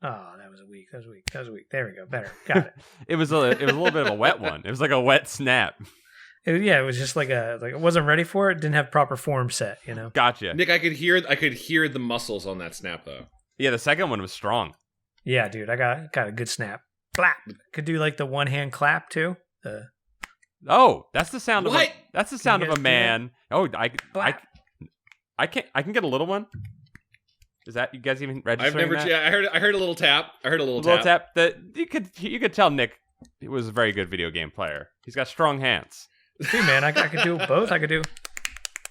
Oh, that was weak. There we go. Better. Got it. It was a little bit of a wet one. It was like a wet snap. It was just like it wasn't ready for it. Didn't have proper form set, Gotcha. Nick, I could hear the muscles on that snap though. Yeah, the second one was strong. Yeah, dude, I got a good snap. Clap. Could do like the one hand clap too. Oh, that's the sound what? That's the sound of a man. Oh, I can get a little one. Is that you guys even registering that? Yeah, I heard a little tap. A little tap. That you could tell Nick was a very good video game player. He's got strong hands. Dude, man, I could do both. I could do.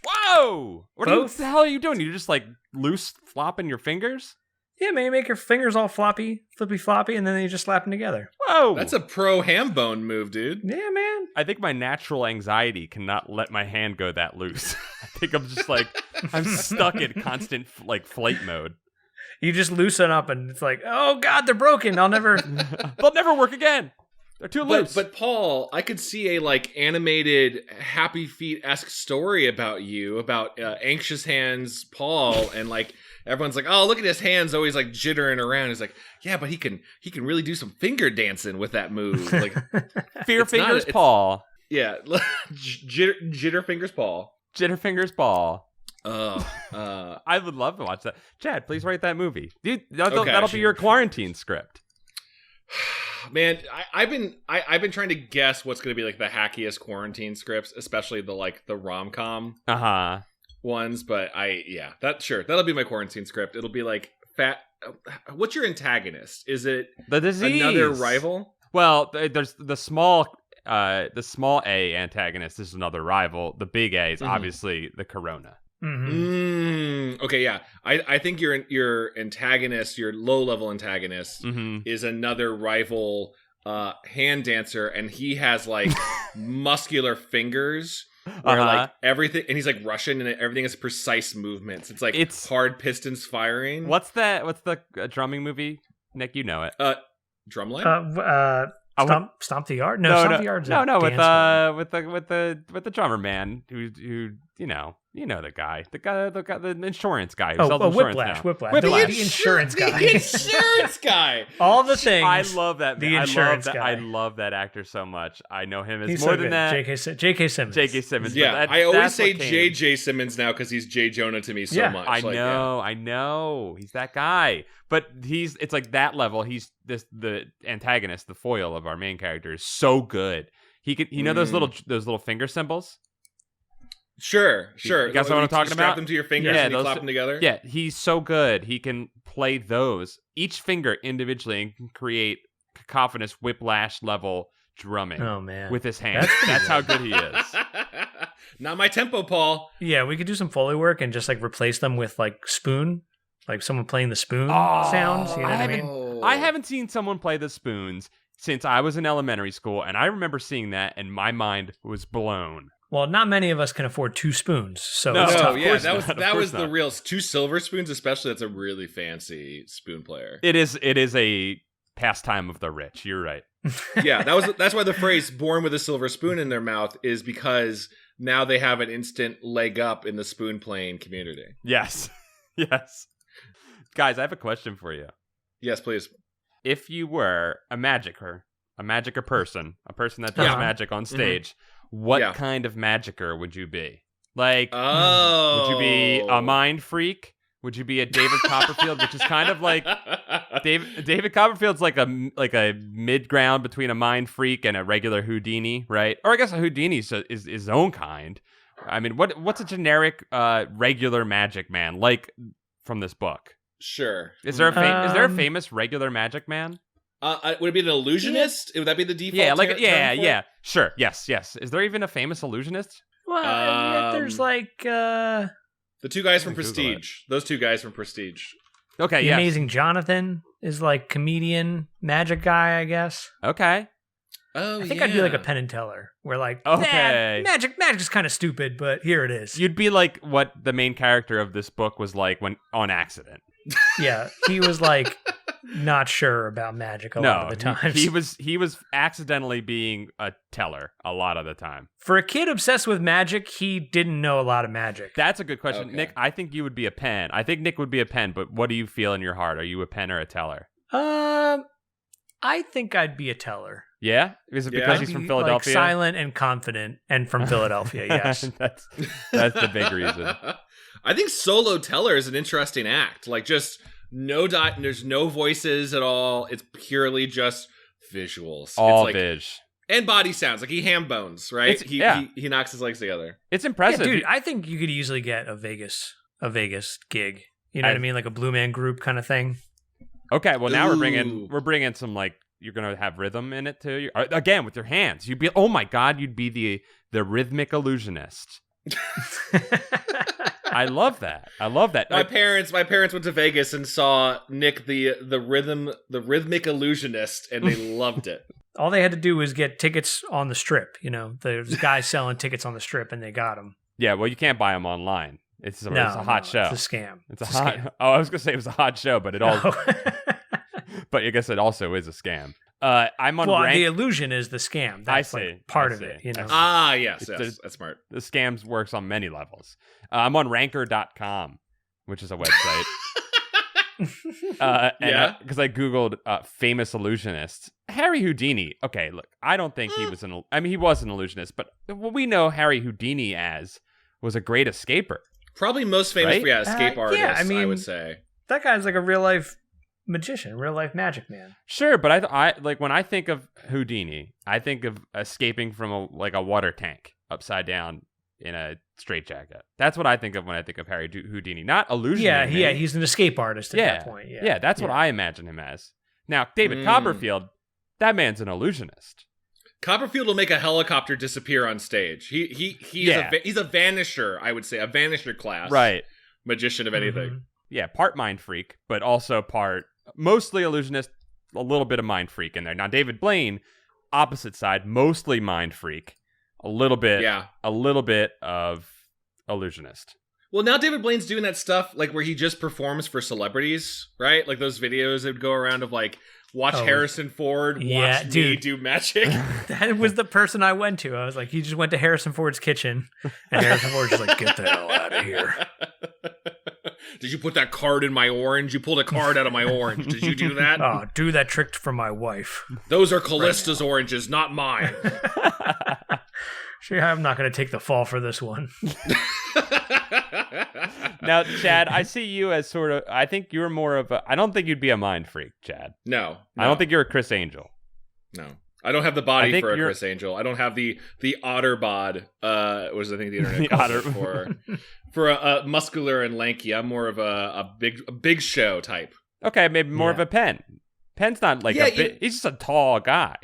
Whoa! What the hell are you doing? You just like loose flopping your fingers? Yeah, man, you make your fingers all flippy floppy, and then you just slap them together. Whoa! That's a pro ham bone move, dude. Yeah, man. I think my natural anxiety cannot let my hand go that loose. I think I'm just like I'm stuck in constant like flight mode. You just loosen up, and it's like, oh god, they're broken. They'll never work again. They're too loose. But Paul, I could see a like animated Happy Feet-esque story about you, about anxious hands Paul, and like everyone's like, oh, look at his hands always like jittering around. He's like, yeah, but he can really do some finger dancing with that move. Like Fear Fingers Paul. Yeah, Jitter Fingers Paul. Jitter Fingers Paul. I would love to watch that. Chad, please write that movie. Dude, that'll be your quarantine script. Man, I've been trying to guess what's going to be like the hackiest quarantine scripts, especially the rom-com ones. But that'll be my quarantine script. It'll be like what's your antagonist? Is it the disease? Another rival? Well, there's the small A antagonist is another rival. The big A is obviously the corona. Okay, yeah. I think your antagonist, your low-level antagonist, is another rival hand dancer, and he has like muscular fingers where like everything, and he's like Russian, and everything is precise movements. It's like hard pistons firing. What's the drumming movie? Nick, you know it. Drumline? Stomp the Yard? No, Stomp the Yard's with the drummer man who you know the guy, the insurance guy who sells insurance now. Whiplash. The insurance guy. The insurance guy. All the things. I love that. The insurance guy. I love that actor so much. I know him as he's more so than good. that. J.K. Simmons. J.K. Simmons. Yeah, I always say J.J. Simmons now because he's J. Jonah to me so much. I know. He's that guy. But it's like that level. He's the antagonist, the foil of our main character is so good. He know those little finger symbols. Sure. You guys know what I'm talking about? Strap them to your fingers and you clap them together? Yeah, he's so good. He can play those, each finger individually, and can create cacophonous whiplash-level drumming with his hands. That's how good he is. Not my tempo, Paul. Yeah, we could do some Foley work and just like replace them with like spoon, like someone playing the spoon sounds. You know what I mean? I haven't seen someone play the spoons since I was in elementary school, and I remember seeing that, and my mind was blown. Well, not many of us can afford 2 spoons, so no, it's tough. Yeah, that was the real 2 silver spoons, especially. That's a really fancy spoon player. It is a pastime of the rich. You're right. Yeah, that's why the phrase "born with a silver spoon in their mouth" is because now they have an instant leg up in the spoon playing community. Yes, guys, I have a question for you. Yes, please. If you were a magicer person, a person that does magic on stage. What kind of magicer would you be? Like, would you be a mind freak? Would you be a David Copperfield, which is kind of like David Copperfield's like a mid ground between a mind freak and a regular Houdini, right? Or I guess a Houdini is his own kind. I mean, what's a generic regular magic man like from this book? Sure. Is there a famous regular magic man? Would it be an illusionist? Would that be the default? Yeah. Sure. Yes. Is there even a famous illusionist? Well, there's like the 2 guys from Prestige. Those 2 guys from Prestige. Okay. The Amazing Jonathan is like comedian magic guy, I guess. Okay. I think I'd be like a Penn and Teller, where like magic is kind of stupid, but here it is. You'd be like what the main character of this book was like when on accident. Yeah, he was like not sure about magic a lot of the times. He was accidentally being a teller a lot of the time. For a kid obsessed with magic, he didn't know a lot of magic. That's a good question. Okay. Nick, I think you would be a Penn. I think Nick would be a Penn, but what do you feel in your heart? Are you a Penn or a teller? I think I'd be a teller. Yeah? Is it because he's from Philadelphia? Like silent and confident and from Philadelphia, yes. That's the big reason. I think solo teller is an interesting act. Like just there's no voices at all. It's purely just visuals. All it's like, vis. And body sounds. Like he ham bones, right? He knocks his legs together. It's impressive. Yeah, dude, I think you could easily get a Vegas gig. You know what I mean? Like a Blue Man Group kind of thing. Okay, well now we're bringing some like you're gonna have rhythm in it too. Again with your hands. You'd be you'd be the rhythmic illusionist. I love that. My parents went to Vegas and saw Nick the rhythmic illusionist, and they loved it. All they had to do was get tickets on the strip. You know, there's guys selling tickets on the strip, and they got them. Yeah, well, you can't buy them online. It's a hot show. It's a scam. It's a hot. Scam. Oh, I was gonna say it was a hot show, but it all. No. But I guess it also is a scam. I'm on. The illusion is the scam. That's part of it. You know. Yes, that's smart. The scams works on many levels. I'm on Ranker.com, which is a website. Because I googled famous illusionists. Harry Houdini. Okay, look, I don't think he was he was an illusionist, but what we know Harry Houdini as was a great escaper. Probably most famous for escape artist. Yeah, I would say that guy's like a real life magician, real life magic man. Sure, but I like when I think of Houdini, I think of escaping from a water tank upside down in a straitjacket. That's what I think of when I think of Harry Houdini, not illusion. Yeah, he's an escape artist at that point. Yeah, that's what I imagine him as. Now, David Copperfield, that man's an illusionist. Copperfield will make a helicopter disappear on stage. He's a vanisher, I would say, a vanisher class. Right. Magician of anything. Mm-hmm. Yeah, part mind freak, but also mostly illusionist, a little bit of mind freak in there. Now, David Blaine, opposite side, mostly mind freak, a little bit of illusionist. Well, now David Blaine's doing that stuff like where he just performs for celebrities, right? Like those videos that would go around of like, watch Harrison Ford, watch me do magic. That was the person I went to. I was like, he just went to Harrison Ford's kitchen, and Harrison Ford's just like, get the hell out of here. Did you put that card in my orange? You pulled a card out of my orange. Did you do that? Oh, do that trick for my wife. Those are Callista's oranges, not mine. Sure, I'm not going to take the fall for this one. Now, Chad, I see you as sort of, I think you're more of a, I don't think you'd be a mind freak, Chad. No. I don't think you're a Chris Angel. No. I don't have the body for a Chris Angel. I don't have the otter bod, was I think the internet calls it for a muscular and lanky. I'm more of a big show type. Okay, maybe more of a Penn. Penn's not like he's just a tall guy.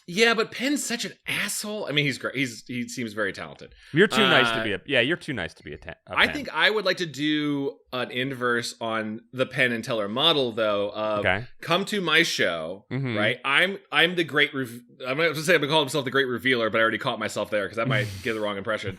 Yeah, but Penn's such an asshole. I mean, he's great. He seems very talented. You're too nice to be you're too nice to be a Penn. I think I would like to do an inverse on the Penn and Teller model, though. Of come to my show, right? I'm the great. I'm not going to say I'm going to call himself the great revealer, but I already caught myself there because that might give the wrong impression.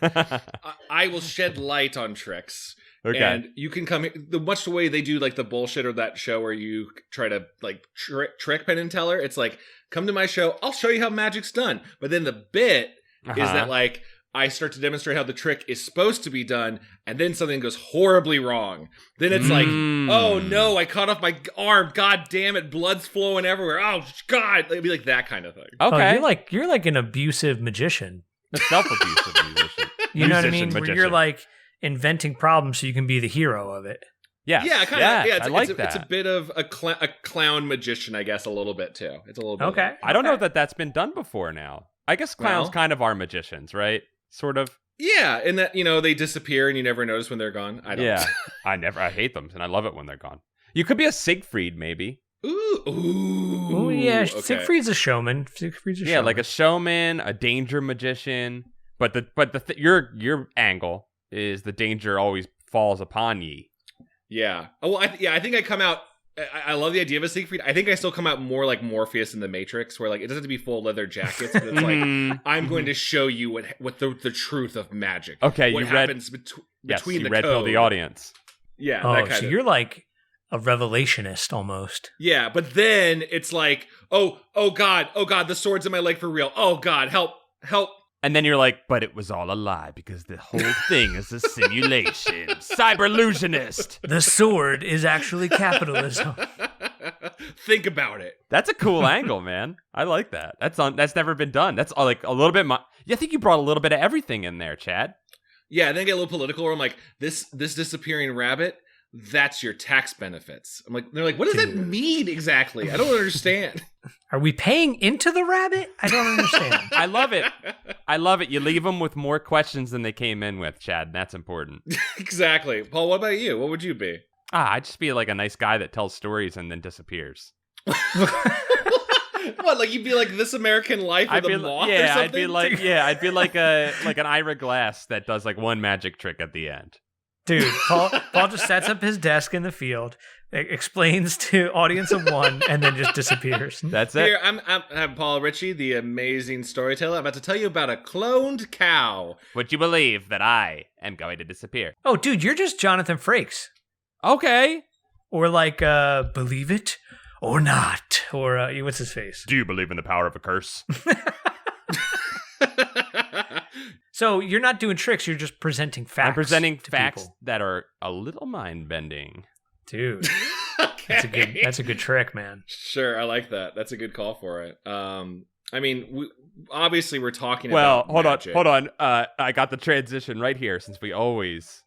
I will shed light on tricks. Okay. And you can come much the way they do like the bullshit or that show where you try to like trick Penn and Teller. It's like, come to my show, I'll show you how magic's done. But then the bit is that like I start to demonstrate how the trick is supposed to be done, and then something goes horribly wrong. Then it's like, oh no, I cut off my arm. God damn it, blood's flowing everywhere. Oh God, it'd be like that kind of thing. Okay, you're like an abusive magician, a self-abusive musician. You know what I mean? Where you're like inventing problems so you can be the hero of it. Yeah, It's a bit of a clown magician, I guess, a little bit too. It's a little bit. Okay. I don't know that that's been done before now. I guess clowns kind of are magicians, right? Sort of. Yeah, and that they disappear and you never notice when they're gone. I don't. Yeah, I hate them and I love it when they're gone. You could be a Siegfried, maybe. Ooh, yeah. Okay. Siegfried's a showman. Yeah, like a showman, a danger magician. But your angle is the danger always falls upon ye. Yeah. Oh, well, I think I come out. I love the idea of a Siegfried. I think I still come out more like Morpheus in the Matrix, where like it doesn't have to be full leather jackets, but it's like I'm going to show you what the truth of magic. Okay, what happens between the red pill the audience. Yeah. Oh, so you're like a revelationist almost. Yeah, but then it's like, oh God, the sword's in my leg for real. Oh God, help. And then you're like, but it was all a lie because the whole thing is a simulation. Cyber illusionist. The sword is actually capitalism. Think about it. That's a cool angle, man. I like that. That's never been done. That's like a little bit. I think you brought a little bit of everything in there, Chad. Yeah, and then get a little political. Where I'm like, this disappearing rabbit. That's your tax benefits. I'm like, they're like, what does that mean exactly? I don't understand. Are we paying into the rabbit? I don't understand. I love it. I love it. You leave them with more questions than they came in with, Chad. That's important. Exactly. Paul, what about you? What would you be? I'd just be like a nice guy that tells stories and then disappears. What, like you'd be like This American Life with a moth or something? I'd be like an Ira Glass that does like one magic trick at the end. Dude, Paul just sets up his desk in the field, explains to audience of one, and then just disappears. That's it. Here, I'm Paul Ritchie, the amazing storyteller. I'm about to tell you about a cloned cow. Would you believe that I am going to disappear? Oh, dude, you're just Jonathan Frakes. Okay. Or like, believe it or not. Or, what's his face? Do you believe in the power of a curse? So you're not doing tricks, you're just presenting facts. I'm presenting facts people. that are a little mind-bending. Dude, Okay. that's a good trick, man. Sure, I like that. That's a good call for it. I mean, obviously we're talking Well, about magic. hold on. I got the transition right here since we always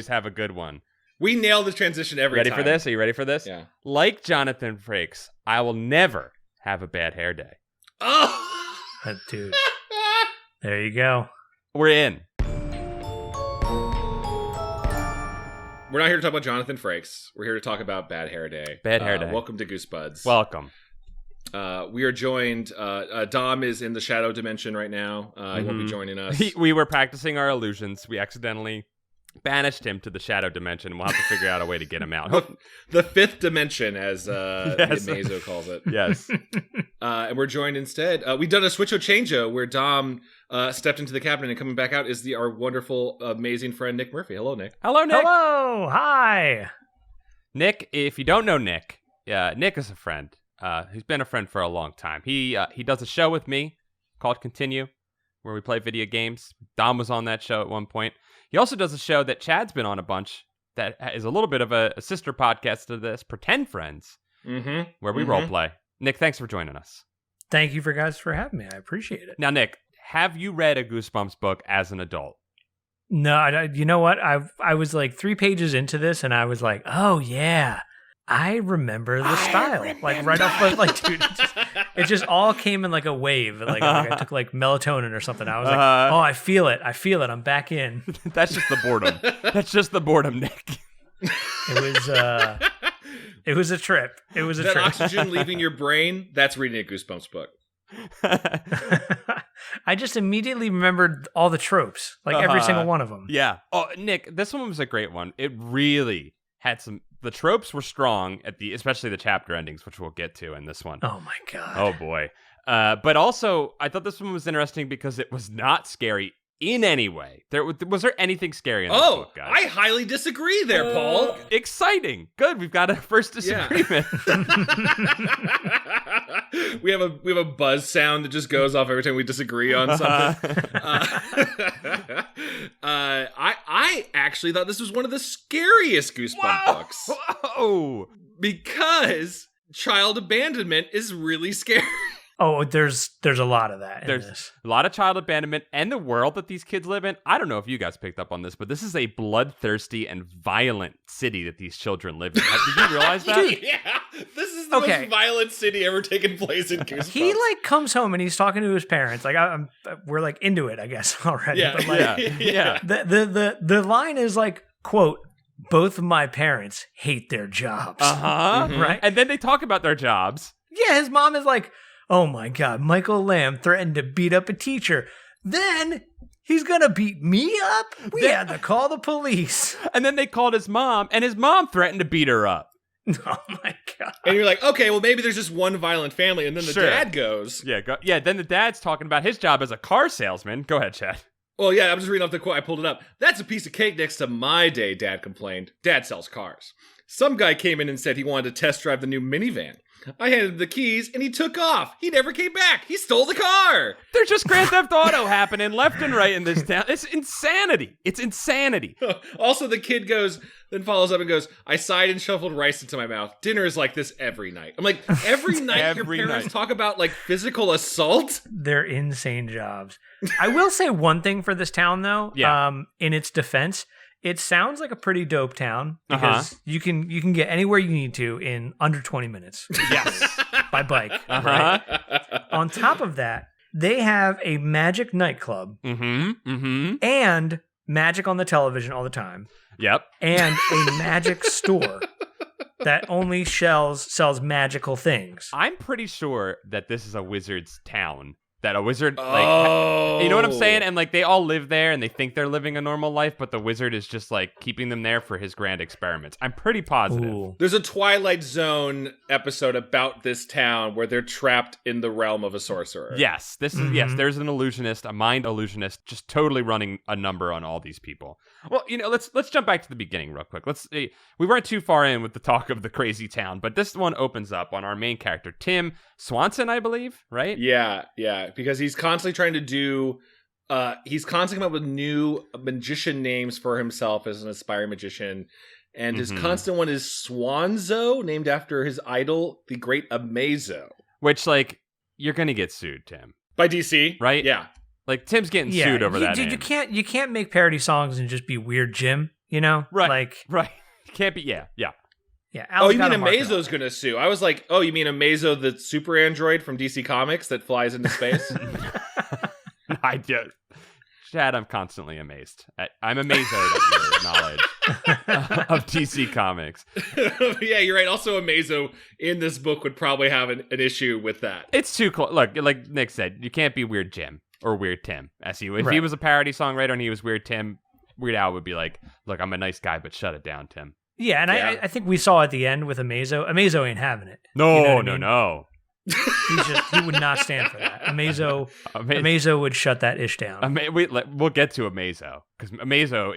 have a good one. We nail the transition every time. Ready for this? Are you ready for this? Yeah. Like Jonathan Frakes, I will never have a bad hair day. Oh! Dude, there you go. We're in. We're not here to talk about Jonathan Frakes. We're here to talk about Bad Hair Day. Bad Hair Day. Welcome to Goosebuds. Welcome. We are joined. Dom is in the shadow dimension right now. He won't be joining us. We were practicing our illusions. We accidentally banished him to the shadow dimension. We'll have to figure out a way to get him out. The fifth dimension, as Yes. the Amazo calls it. Yes. And we're joined instead. We've done a switcho-changeo where Dom stepped into the cabinet, and coming back out is our wonderful, amazing friend Nick Murphy. Hello, Nick. Hello, Nick. Hello, hi. Nick, if you don't know Nick, Nick is a friend. He's been a friend for a long time. He does a show with me called Continue, where we play video games. Dom was on that show at one point. He also does a show that Chad's been on a bunch that is a little bit of a sister podcast to this, Pretend Friends, where we role play. Nick, thanks for joining us. Thank you guys for having me. I appreciate it. Now, Nick, have you read a Goosebumps book as an adult? No, you know what? I was like 3 pages into this, and I was like, oh yeah, I remember the style. Like right off, like dude, it just all came in like a wave. Like I took like melatonin or something. I was like, oh, I feel it. I'm back in. That's just the boredom. That's just the boredom, Nick. It was a trip. It was a that trip. oxygen leaving your brain, that's reading a Goosebumps book. I just immediately remembered all the tropes, like every single one of them. Yeah. Oh, Nick, this one was a great one. It really had some. The tropes were strong especially the chapter endings, which we'll get to in this one. Oh my god. Oh boy. But also, I thought this one was interesting because it was not scary in any way. Was there anything scary in this book, guys? I highly disagree there, Paul. Exciting. Good. We've got a first disagreement. We have a buzz sound that just goes off every time we disagree on something. I actually thought this was one of the scariest Goosebumps books. Whoa! Because child abandonment is really scary. Oh, there's a lot of that in this. A lot of child abandonment and the world that these kids live in. I don't know if you guys picked up on this, but this is a bloodthirsty and violent city that these children live in. Did you realize that? Yeah, this is the most violent city ever taken place in Goosebumps. He like comes home and he's talking to his parents. Like we're like into it, I guess already. Yeah, but like, yeah. The line is like, quote, both of my parents hate their jobs. Right? And then they talk about their jobs. Yeah, his mom is like, oh my God, Michael Lamb threatened to beat up a teacher. Then he's going to beat me up? We had to call the police. And then they called his mom, and his mom threatened to beat her up. Oh my God. And you're like, okay, well, maybe there's just one violent family. And then the dad goes. Yeah, then the dad's talking about his job as a car salesman. Go ahead, Chad. Well, yeah, I'm just reading off the quote. I pulled it up. That's a piece of cake next to my day, Dad complained. Dad sells cars. Some guy came in and said he wanted to test drive the new minivan. I handed him the keys and he took off. He never came back. He stole the car. There's just Grand Theft Auto happening left and right in this town. It's insanity. It's insanity. Also, the kid then follows up and goes, I sighed and shuffled rice into my mouth. Dinner is like this every night. I'm like, every night your parents talk about like physical assault? They're insane jobs. I will say one thing for this town though, in its defense. It sounds like a pretty dope town because you can get anywhere you need to in under 20 minutes. Yes. By bike. Right? On top of that, they have a magic nightclub and magic on the television all the time. Yep. And a magic store that only sells magical things. I'm pretty sure that this is a wizard's town. That a wizard, you know what I'm saying? And like they all live there and they think they're living a normal life, but the wizard is just like keeping them there for his grand experiments. I'm pretty positive. Ooh. There's a Twilight Zone episode about this town where they're trapped in the realm of a sorcerer. Yes, this is there's an illusionist, a mind illusionist, just totally running a number on all these people. Well, let's jump back to the beginning real quick. Let's see. We weren't too far in with the talk of the crazy town, but this one opens up on our main character, Tim Swanson, I believe, right? Yeah. Because he's constantly trying to do, he's constantly coming up with new magician names for himself as an aspiring magician. And his constant one is Swanso, named after his idol, the great Amazo. Which, like, you're going to get sued, Tim. By DC? Right? Yeah. Like, Tim's getting sued over that dude, name. You can't make parody songs and just be Weird Jim, you know? Right. Right. Can't be, yeah. Yeah. Oh, you mean Amazo's going to sue? I was like, oh, you mean Amazo, the super android from DC Comics that flies into space? I do. Chad, I'm constantly amazed. I'm amazed at your knowledge of DC Comics. Yeah, you're right. Also, Amazo in this book would probably have an issue with that. It's too close. Look, like Nick said, you can't be Weird Jim or Weird Tim. If he was a parody songwriter and he was Weird Tim, Weird Al would be like, look, I'm a nice guy, but shut it down, Tim. Yeah, and I think we saw at the end with Amazo. Amazo ain't having it. No. He would not stand for that. Amazo would shut that ish down. We'll get to Amazo because Amazo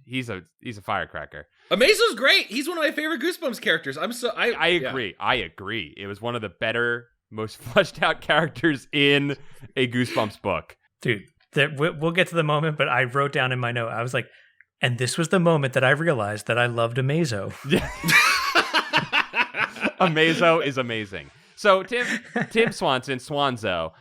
he's a firecracker. Amazo's great. He's one of my favorite Goosebumps characters. I agree. I agree. It was one of the better, most fleshed out characters in a Goosebumps book. Dude, we'll get to the moment, but I wrote down in my note, I was like, and this was the moment that I realized that I loved Amazo. Yeah. Amazo is amazing. So Tim Swanson, Swanso,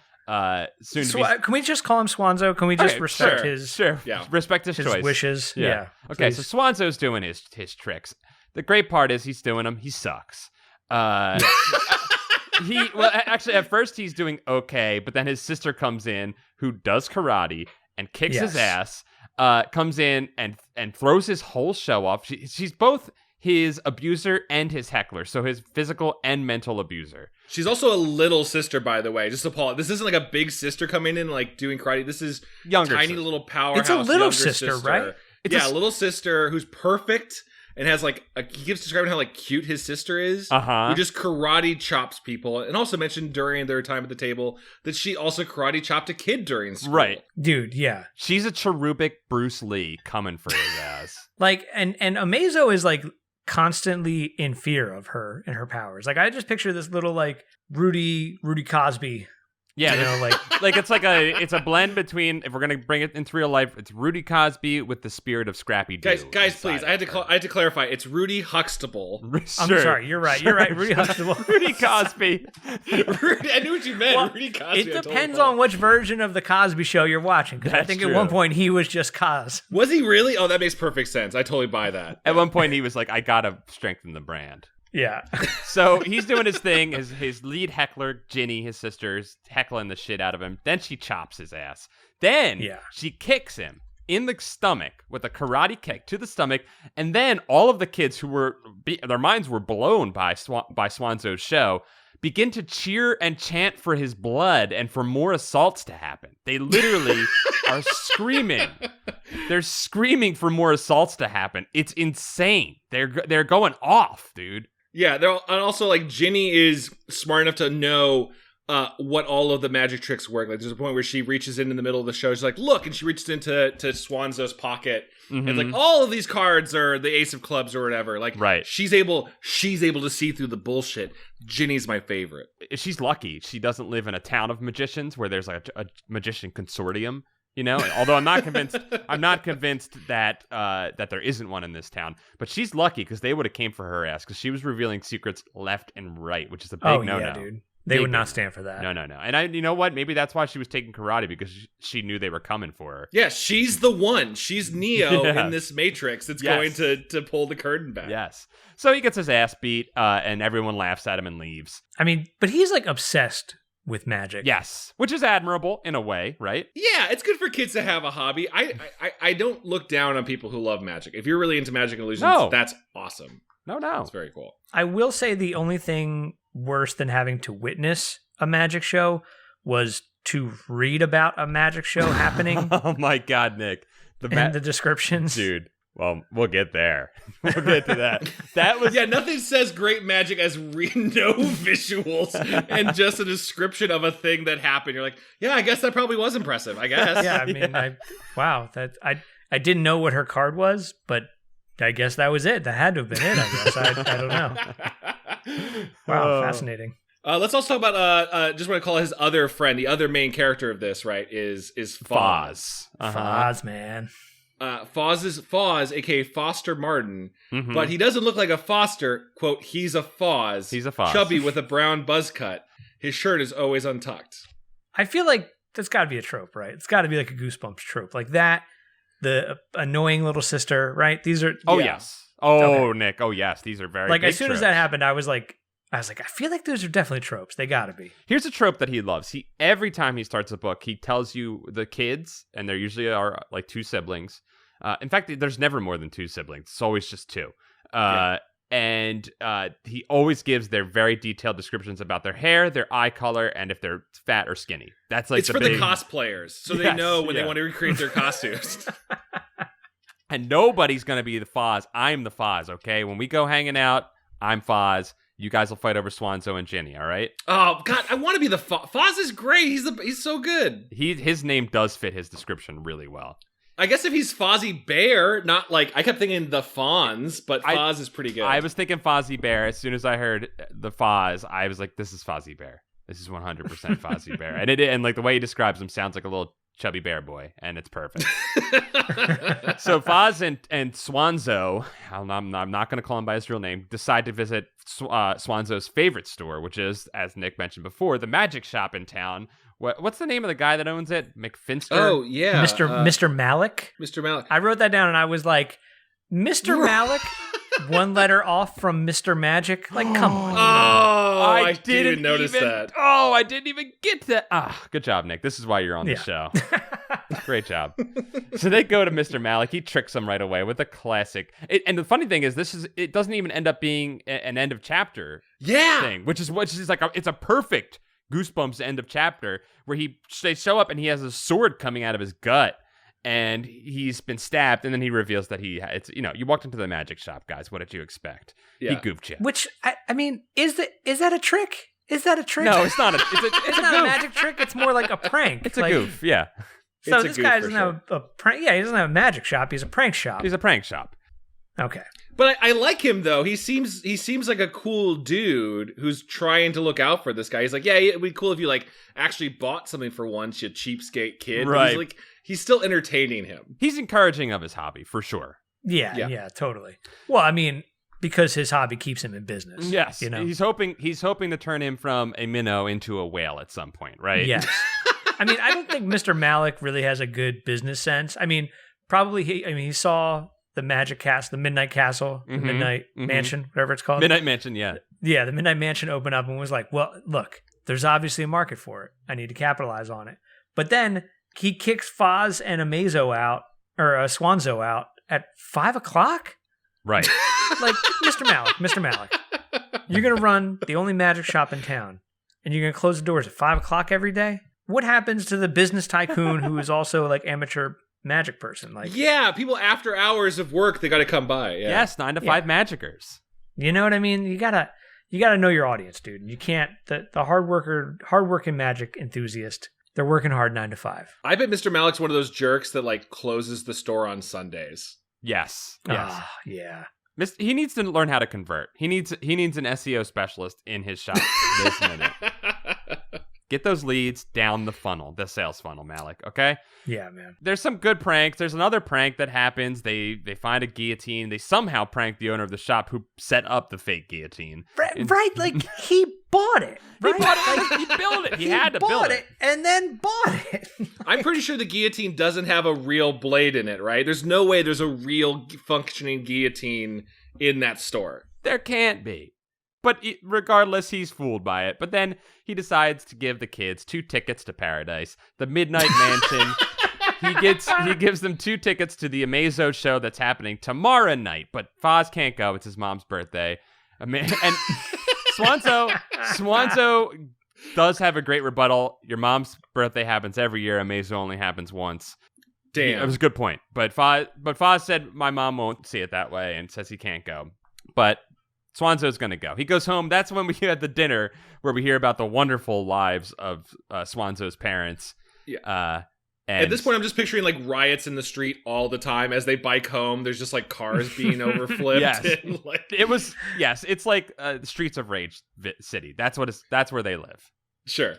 soon to be... Can we just call him Swanso? Can we just respect his... Sure, yeah. Respect his choice. Wishes. Yeah. Okay, so Swanso's doing his tricks. The great part is he's doing them. He sucks. Actually, at first he's doing okay, but then his sister comes in who does karate and kicks his ass, comes in and throws his whole show off. She's both his abuser and his heckler, so his physical and mental abuser. She's also a little sister, by the way. Just to Paul, this isn't like a big sister coming in like doing karate. This is younger tiny sister. Little powerhouse. It's a little sister, right? A little sister who's perfect and has like he keeps describing how like cute his sister is. Who just karate chops people, and also mentioned during their time at the table that she also karate chopped a kid during school. Right, dude. Yeah, she's a cherubic Bruce Lee coming for his ass. Like, and Amazo is like constantly in fear of her and her powers. Like, I just picture this little like Rudy Cosby. Yeah, you know, like it's a blend between, if we're gonna bring it into real life, it's Rudy Cosby with the spirit of Scrappy Doo. Guys, please, I had to clarify. It's Rudy Huxtable. Sure. I'm sorry, you're right. You're right, Rudy Huxtable. Rudy Cosby. I knew what you meant. Well, Rudy Cosby. It depends on which version of the Cosby Show you're watching. Because I think at one point he was just Cos. Was he really? Oh, that makes perfect sense. I totally buy that. At one point he was like, I gotta strengthen the brand. Yeah. So he's doing his thing. His lead heckler, Ginny, his sister's heckling the shit out of him. Then she chops his ass. Then she kicks him in the stomach with a karate kick to the stomach. And then all of the kids who their minds were blown by Swanso's show begin to cheer and chant for his blood and for more assaults to happen. They literally are screaming. They're screaming for more assaults to happen. It's insane. They're going off, dude. Yeah, and also like Ginny is smart enough to know what all of the magic tricks work. Like, there's a point where she reaches in the middle of the show. She's like, look, and she reaches into Swanso's pocket. And it's like, all of these cards are the ace of clubs or whatever. Like, she's able to see through the bullshit. Ginny's my favorite. She's lucky. She doesn't live in a town of magicians where there's like a magician consortium. You know, although I'm not convinced that that there isn't one in this town. But she's lucky because they would have came for her ass because she was revealing secrets left and right, which is a big no-no. Yeah, dude. They would not stand for that. No. And you know what? Maybe that's why she was taking karate, because she knew they were coming for her. Yeah, she's the one. She's Neo in this Matrix that's going to pull the curtain back. Yes. So he gets his ass beat, and everyone laughs at him and leaves. I mean, but he's like obsessed with magic. Yes, which is admirable in a way, right? Yeah, it's good for kids to have a hobby. I don't look down on people who love magic. If you're really into magic and illusions, that's awesome. No. It's very cool. I will say the only thing worse than having to witness a magic show was to read about a magic show happening. Oh my God, Nick. The descriptions. Dude. Well, we'll get there. We'll get to that. That was nothing says great magic as no visuals and just a description of a thing that happened. You're like, yeah, I guess that probably was impressive. I guess. Yeah, I mean, I didn't know what her card was, but I guess that was it. That had to have been it. I guess I don't know. Wow, fascinating. Let's also talk about just want to call his other friend, the other main character of this, right? Is Fawz. Fawz, man. Fawz is Fawz, aka Foster Martin, but he doesn't look like a Foster. Quote, he's a Fawz. He's a Fawz. Chubby with a brown buzz cut. His shirt is always untucked. I feel like that's got to be a trope, right? It's got to be like a Goosebumps trope. Like that, the annoying little sister, right? These are... Oh, yes. Oh, okay. Nick. Oh, yes. These are very like, big as soon tropes. as that happened, I was like, I feel like those are definitely tropes. They got to be. Here's a trope that he loves. Every time he starts a book, he tells you the kids, and there usually are like two siblings. In fact, there's never more than two siblings. It's always just two. And he always gives their very detailed descriptions about their hair, their eye color, and if they're fat or skinny. That's like it's for the cosplayers, so they know when they want to recreate their costumes. And nobody's going to be the Fawz. I'm the Fawz, okay? When we go hanging out, I'm Fawz. You guys will fight over Swanso and Ginny, all right? Oh, God, I want to be the Fawz. Fawz is great. He's so good. His name does fit his description really well. I guess if he's Fozzie Bear, not like... I kept thinking the Fonz, but Fawz is pretty good. I was thinking Fozzie Bear. As soon as I heard the Fawz, I was like, this is Fozzie Bear. This is 100% Fozzie Bear. And like the way he describes him sounds like a little chubby bear boy, and it's perfect. So Fawz and Swanso, I'm not going to call him by his real name, decide to visit Swanso's favorite store, which is, as Nick mentioned before, the magic shop in town. What's the name of the guy that owns it? McFinster? Oh, yeah. Mr. Malik? Mr. Malik. I wrote that down and I was like, Mr. Malik? One letter off from Mr. Magic? Like, come on. Oh, I didn't even notice that. Oh, I didn't even get that. Good job, Nick. This is why you're on the show. Great job. So they go to Mr. Malik. He tricks them right away with a classic. And the funny thing is, it doesn't even end up being an end of chapter thing, which is like it's a perfect Goosebumps end of chapter where they show up and he has a sword coming out of his gut. And he's been stabbed, and then he reveals that you walked into the magic shop, guys. What did you expect? Yeah. He goofed you. Which, I mean, is that a trick? Is that a trick? No, it's not. It's not a magic trick. It's more like a prank. It's a goof, yeah. So this guy doesn't have a prank. Yeah, he doesn't have a magic shop. He's a prank shop. He's a prank shop. Okay. But I like him, though. He seems like a cool dude who's trying to look out for this guy. He's like, yeah, it'd be cool if you like actually bought something for once, you cheapskate kid. Right. He's still entertaining him. He's encouraging of his hobby, for sure. Yeah, totally. Well, I mean, because his hobby keeps him in business. Yes. He's hoping to turn him from a minnow into a whale at some point, right? Yes. I mean, I don't think Mr. Malik really has a good business sense. I mean, probably he saw the Magic Castle, the Midnight Castle, the Midnight Mansion, whatever it's called. Midnight Mansion, yeah. Yeah, the Midnight Mansion opened up and was like, well, look, there's obviously a market for it. I need to capitalize on it. But then he kicks Fawz and Amazo out, or Swanso out, at 5 o'clock? Right. Like, Mr. Malik, you're going to run the only magic shop in town, and you're going to close the doors at 5 o'clock every day? What happens to the business tycoon who is also, like, amateur magic person? Like, yeah, people after hours of work, they got to come by. Yeah. Yes, 9 to 5 magickers. You know what I mean? You gotta you got to know your audience, dude. You can't, the hardworking magic enthusiast, they're working hard 9 to 5. I bet Mr. Malik's one of those jerks that like closes the store on Sundays. Yes. Yeah. He needs to learn how to convert. He needs an SEO specialist in his shop this minute. Get those leads down the funnel, the sales funnel, Malik, okay? Yeah, man. There's some good pranks. There's another prank that happens. They find a guillotine. They somehow prank the owner of the shop who set up the fake guillotine. Right, like he bought it. Right? He bought it. Like, he built it. He had to build it. And then bought it. I'm pretty sure the guillotine doesn't have a real blade in it, right? There's no way there's a real functioning guillotine in that store. There can't be. But regardless, he's fooled by it. But then he decides to give the kids 2 tickets to paradise, the Midnight Mansion. He gives them 2 tickets to the Amazo show that's happening tomorrow night. But Fawz can't go. It's his mom's birthday. And Swanso does have a great rebuttal. Your mom's birthday happens every year. Amazo only happens once. Damn. It was a good point. But Fawz said my mom won't see it that way and says he can't go. But Swanso's going to go. He goes home. That's when we had the dinner where we hear about the wonderful lives of Swanso's parents. Yeah. And at this point, I'm just picturing like riots in the street all the time as they bike home. There's just like cars being overflipped. Yes. It's like the Streets of Rage city. That's where they live. Sure.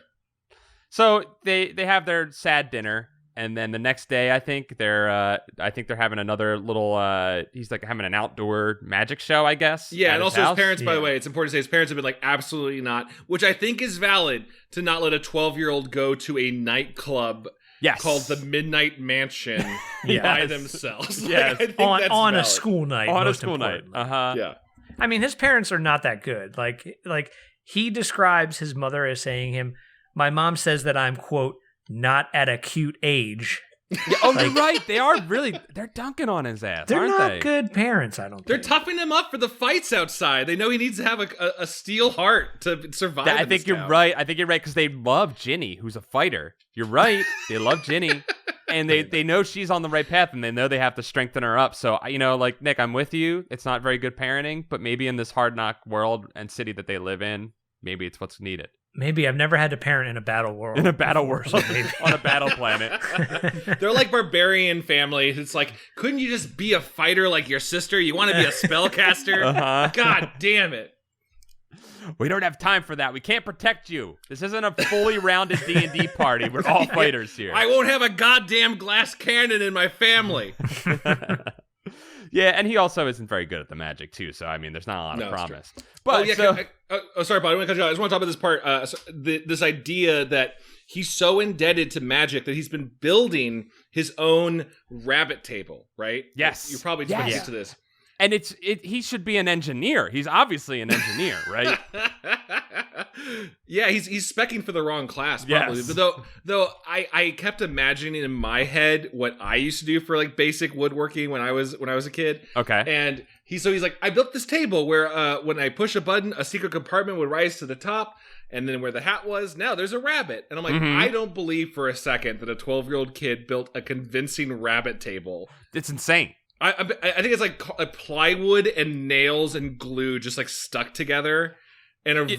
So they have their sad dinner. And then the next day, I think they're having another little. He's like having an outdoor magic show, I guess. Yeah, and also his parents. By the way, it's important to say his parents have been like absolutely not, which I think is valid to not let a 12-year-old go to a nightclub. Yes. Called the Midnight Mansion by themselves. Yes. On a school night. On a school night. Yeah. I mean, his parents are not that good. Like he describes his mother as saying him, my mom says that I'm, quote, not at a cute age. Yeah, you're right. They are really, they're dunking on his ass, they're aren't not they? good parents, I don't They're think. toughing him up for the fights outside. They know he needs to have a steel heart to survive. I think you're right. I think you're right because they love Ginny, who's a fighter. You're right. They love Ginny. And they know she's on the right path, and they know they have to strengthen her up. So, like, Nick, I'm with you. It's not very good parenting, but maybe in this hard knock world and city that they live in, maybe it's what's needed. Maybe. I've never had to parent in a battle world. In a battle world. So on a battle planet. They're like barbarian families. It's like, couldn't you just be a fighter like your sister? You want to be a spellcaster? God damn it. We don't have time for that. We can't protect you. This isn't a fully rounded D&D party. We're all fighters here. I won't have a goddamn glass cannon in my family. Yeah, and he also isn't very good at the magic, too. So, I mean, there's not a lot of promise. But sorry, Paul. I don't want to cut you off. I just want to talk about this part. This idea that he's so indebted to magic that he's been building his own rabbit table, right? Yes. You're probably just used to this. And he should be an engineer. He's obviously an engineer, right? Yeah, he's specking for the wrong class, probably. Yes. But though I kept imagining in my head what I used to do for like basic woodworking when I was a kid. Okay. And he's like, I built this table where when I push a button, a secret compartment would rise to the top, and then where the hat was, now there's a rabbit. And I'm like, I don't believe for a second that a 12-year-old kid built a convincing rabbit table. It's insane. I think it's like plywood and nails and glue just like stuck together and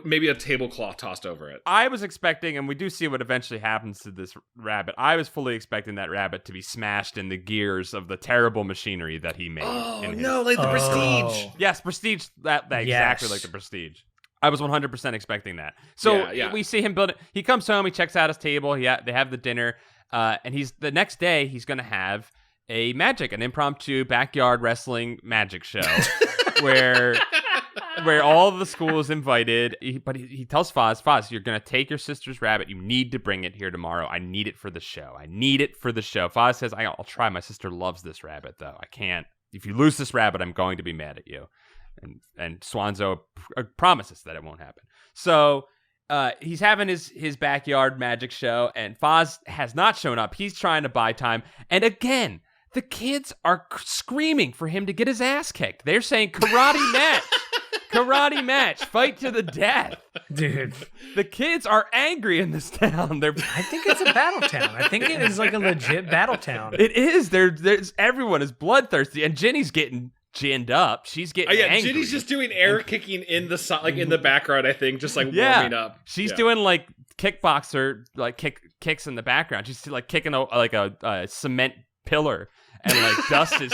maybe a tablecloth tossed over it. I was expecting, and we do see what eventually happens to this rabbit. I was fully expecting that rabbit to be smashed in the gears of the terrible machinery that he made. Like the Prestige. Yes, Prestige. That exactly like the Prestige. I was 100% expecting that. So we see him build it. He comes home. He checks out his table. They have the dinner, and the next day he's going to have an impromptu backyard wrestling magic show where all of the school is invited. But he tells Fawz, you're going to take your sister's rabbit. You need to bring it here tomorrow. I need it for the show. Fawz says, I'll try. My sister loves this rabbit, though. I can't. If you lose this rabbit, I'm going to be mad at you. And Swanso promises that it won't happen. So he's having his backyard magic show, and Fawz has not shown up. He's trying to buy time. And again, the kids are screaming for him to get his ass kicked. They're saying, karate match. Karate match. Fight to the death. Dude. The kids are angry in this town. I think it's a Battletown. I think it is like a legit Battletown. It is. There's everyone is bloodthirsty, and Ginny's getting ginned up. She's getting angry. Ginny's just doing air kicking in the in the background, I think, just like warming up. She's doing like kickboxer kicks in the background. She's like kicking a cement pillar, and like dust is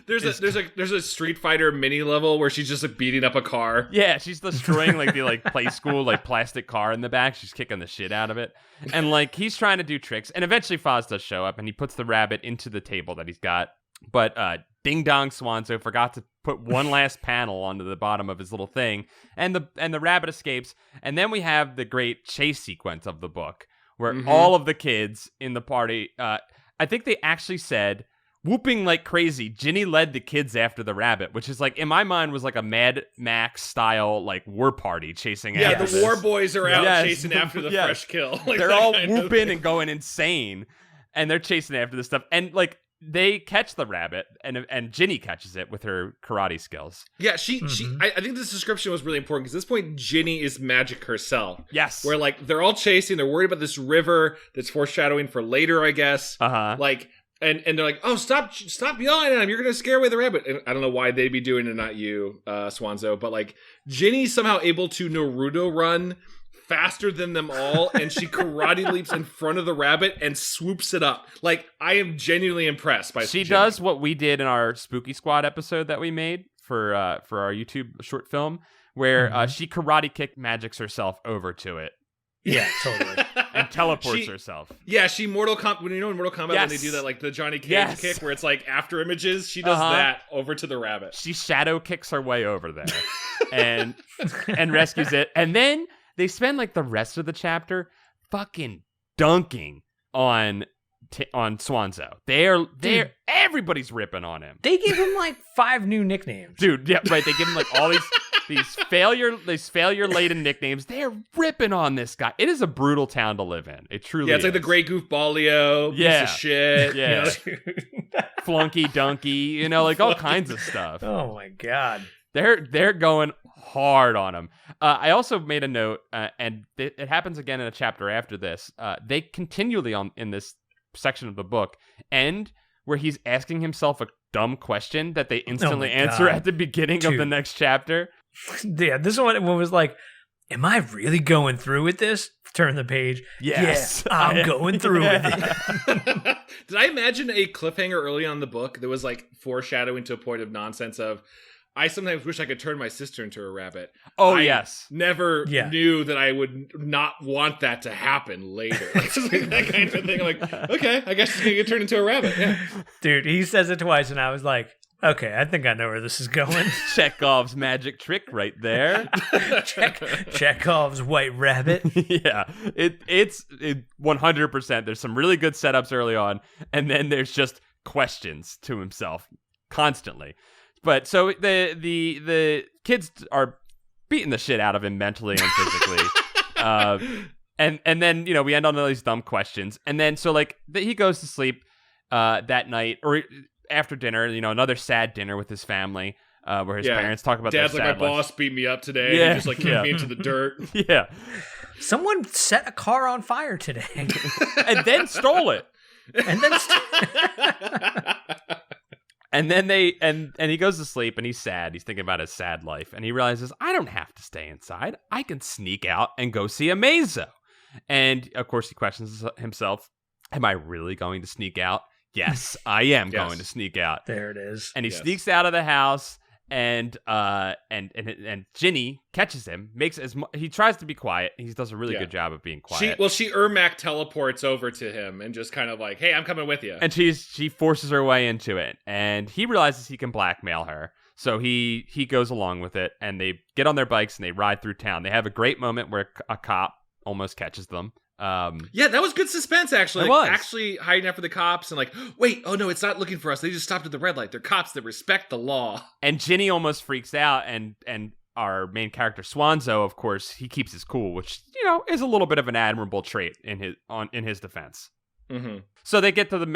there's a Street Fighter mini level where she's just like beating up a car. Yeah, she's destroying like the like play school like plastic car in the back. She's kicking the shit out of it, and like he's trying to do tricks, and eventually Fawz does show up, and he puts the rabbit into the table that he's got. But Ding Dong Swanso forgot to put one last panel onto the bottom of his little thing, and the rabbit escapes. And then we have the great chase sequence of the book, where all of the kids in the party, I think they actually said, whooping like crazy, Ginny led the kids after the rabbit, which is like, in my mind, was like a Mad Max style like war party chasing after the war boys are out chasing after the fresh kill. Like, they're all whooping and going insane, and they're chasing after this stuff. And like, they catch the rabbit, and Ginny catches it with her karate skills. Yeah, I think this description was really important, because at this point, Ginny is magic herself. Yes. Where, like, they're all chasing, they're worried about this river that's foreshadowing for later, I guess. Like, and they're like, oh, stop yelling at him, you're gonna scare away the rabbit. And I don't know why they'd be doing it, not you, Swanso, but, like, Ginny's somehow able to Naruto run faster than them all, and she karate leaps in front of the rabbit and swoops it up. Like, I am genuinely impressed by she Ginny. Does what we did in our Spooky Squad episode that we made for our YouTube short film, where she karate kick magics herself over to it. Yeah, totally. And teleports herself. Yeah, she Mortal Kombat, when in Mortal Kombat, when they do that, like the Johnny Cage kick, where it's like after images, she does that over to the rabbit. She shadow kicks her way over there and rescues it. And then they spend like the rest of the chapter fucking dunking on Swanso. They're everybody's ripping on him. They gave him like 5 new nicknames. Dude, yeah, right. They give him like all these failure laden nicknames. They're ripping on this guy. It is a brutal town to live in. It truly is. Yeah, it's like the Great Goofballio, piece of shit. Yeah. Flunky Dunky, like all kinds of stuff. Oh my God. They're going hard on him. I also made a note, and it happens again in a chapter after this. They continually in this section of the book end where he's asking himself a dumb question that they instantly answer at the beginning of the next chapter. Yeah, this one was like, am I really going through with this? Turn the page. Yes. Yeah, I'm going through with it. Did I imagine a cliffhanger early on in the book that was like foreshadowing to a point of nonsense of, I sometimes wish I could turn my sister into a rabbit. Yes. Never knew that I would not want that to happen later. Like, that kind of thing. I'm like, okay, I guess she's going to get turned into a rabbit. Yeah. Dude, he says it twice, and I was like, okay, I think I know where this is going. Chekhov's magic trick right there. Chekhov's white rabbit. Yeah, it's 100%. There's some really good setups early on, and then there's just questions to himself constantly. But so the kids are beating the shit out of him mentally and physically. And then, we end on all these dumb questions. And then so like he goes to sleep that night or after dinner, another sad dinner with his family where his parents talk about Dad's their like, sad my life. boss beat me up today. Yeah. He just like kicked me into the dirt. Yeah. Someone set a car on fire today. And then stole it. And then and he goes to sleep and he's sad. He's thinking about his sad life. And he realizes, I don't have to stay inside. I can sneak out and go see Amazo. And of course he questions himself, am I really going to sneak out? Yes, I am going to sneak out. There it is. And he sneaks out of the house and Ginny catches him, he tries to be quiet. He does a really good job of being quiet. She Ermac teleports over to him and just kind of like, hey, I'm coming with you. And she forces her way into it. And he realizes he can blackmail her. So he goes along with it, and they get on their bikes and they ride through town. They have a great moment where a cop almost catches them. Yeah, that was good suspense, actually. It was. Actually hiding after the cops and like, wait, oh no, it's not looking for us. They just stopped at the red light. They're cops that respect the law. And Ginny almost freaks out, and our main character Swanso, of course, he keeps his cool, which is a little bit of an admirable trait in his defense. Mm-hmm. So they get to the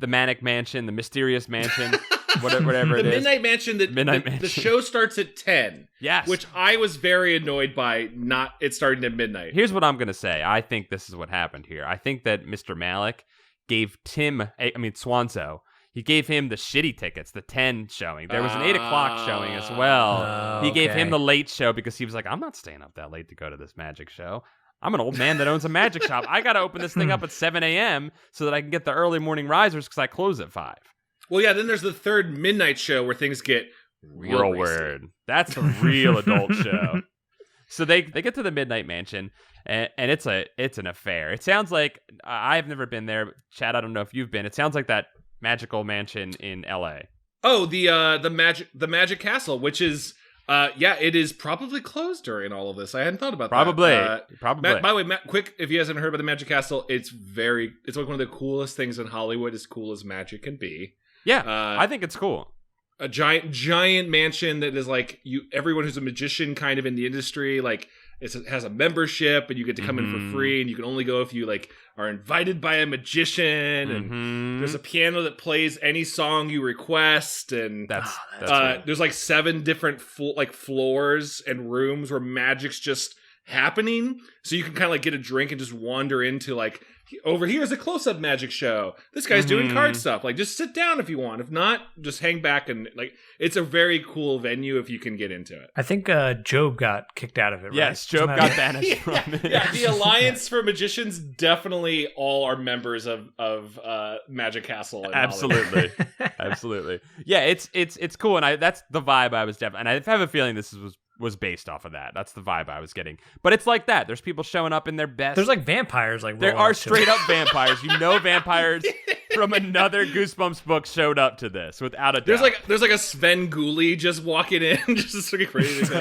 manic mansion, the mysterious mansion. Whatever it is. Midnight Mansion. The show starts at 10. Yes. Which I was very annoyed by not it starting at midnight. Here's what I'm going to say. I think this is what happened here. I think that Mr. Malik gave Swanso He gave him the shitty tickets, the 10 showing. There was an 8 o'clock showing as well. He gave him the late show because he was like, I'm not staying up that late to go to this magic show. I'm an old man that owns a magic shop. I got to open this thing up at 7 a.m. so that I can get the early morning risers because I close at 5. Well, yeah, then there's the third midnight show where things get real weird. That's the real adult show. So they get to the Midnight Mansion, and it's an affair. It sounds like, I've never been there. Chad, I don't know if you've been. It sounds like that magical mansion in LA. Oh, the magic castle, which is it is probably closed during all of this. I hadn't thought about that. Probably. By the way, Matt, quick, if you guys haven't heard about the Magic Castle, it's like one of the coolest things in Hollywood, as cool as magic can be. Yeah, I think it's cool. A giant mansion that is like everyone who's a magician kind of in the industry, like it has a membership and you get to come in for free, and you can only go if you like are invited by a magician, and there's a piano that plays any song you request, and that's there's like 7 different floors and rooms where magic's just happening, so you can kind of like get a drink and just wander into like, over here's a close-up magic show. This guy's doing card stuff. Like, just sit down if you want. If not, just hang back, and like, it's a very cool venue if you can get into it. I think Job got kicked out of it, right? Yes, Job got banished from it. Yeah, the Alliance for Magicians definitely all are members of Magic Castle. Absolutely. Absolutely. Yeah, it's cool, and that's the vibe I was definitely, and I have a feeling this was based off of that. That's the vibe I was getting. But it's like that. There's people showing up in their best. There's like vampires. Like there are straight up vampires. Vampires from another Goosebumps book showed up to this without a doubt. There's like a Sven Gulli just walking in, just sort of crazy.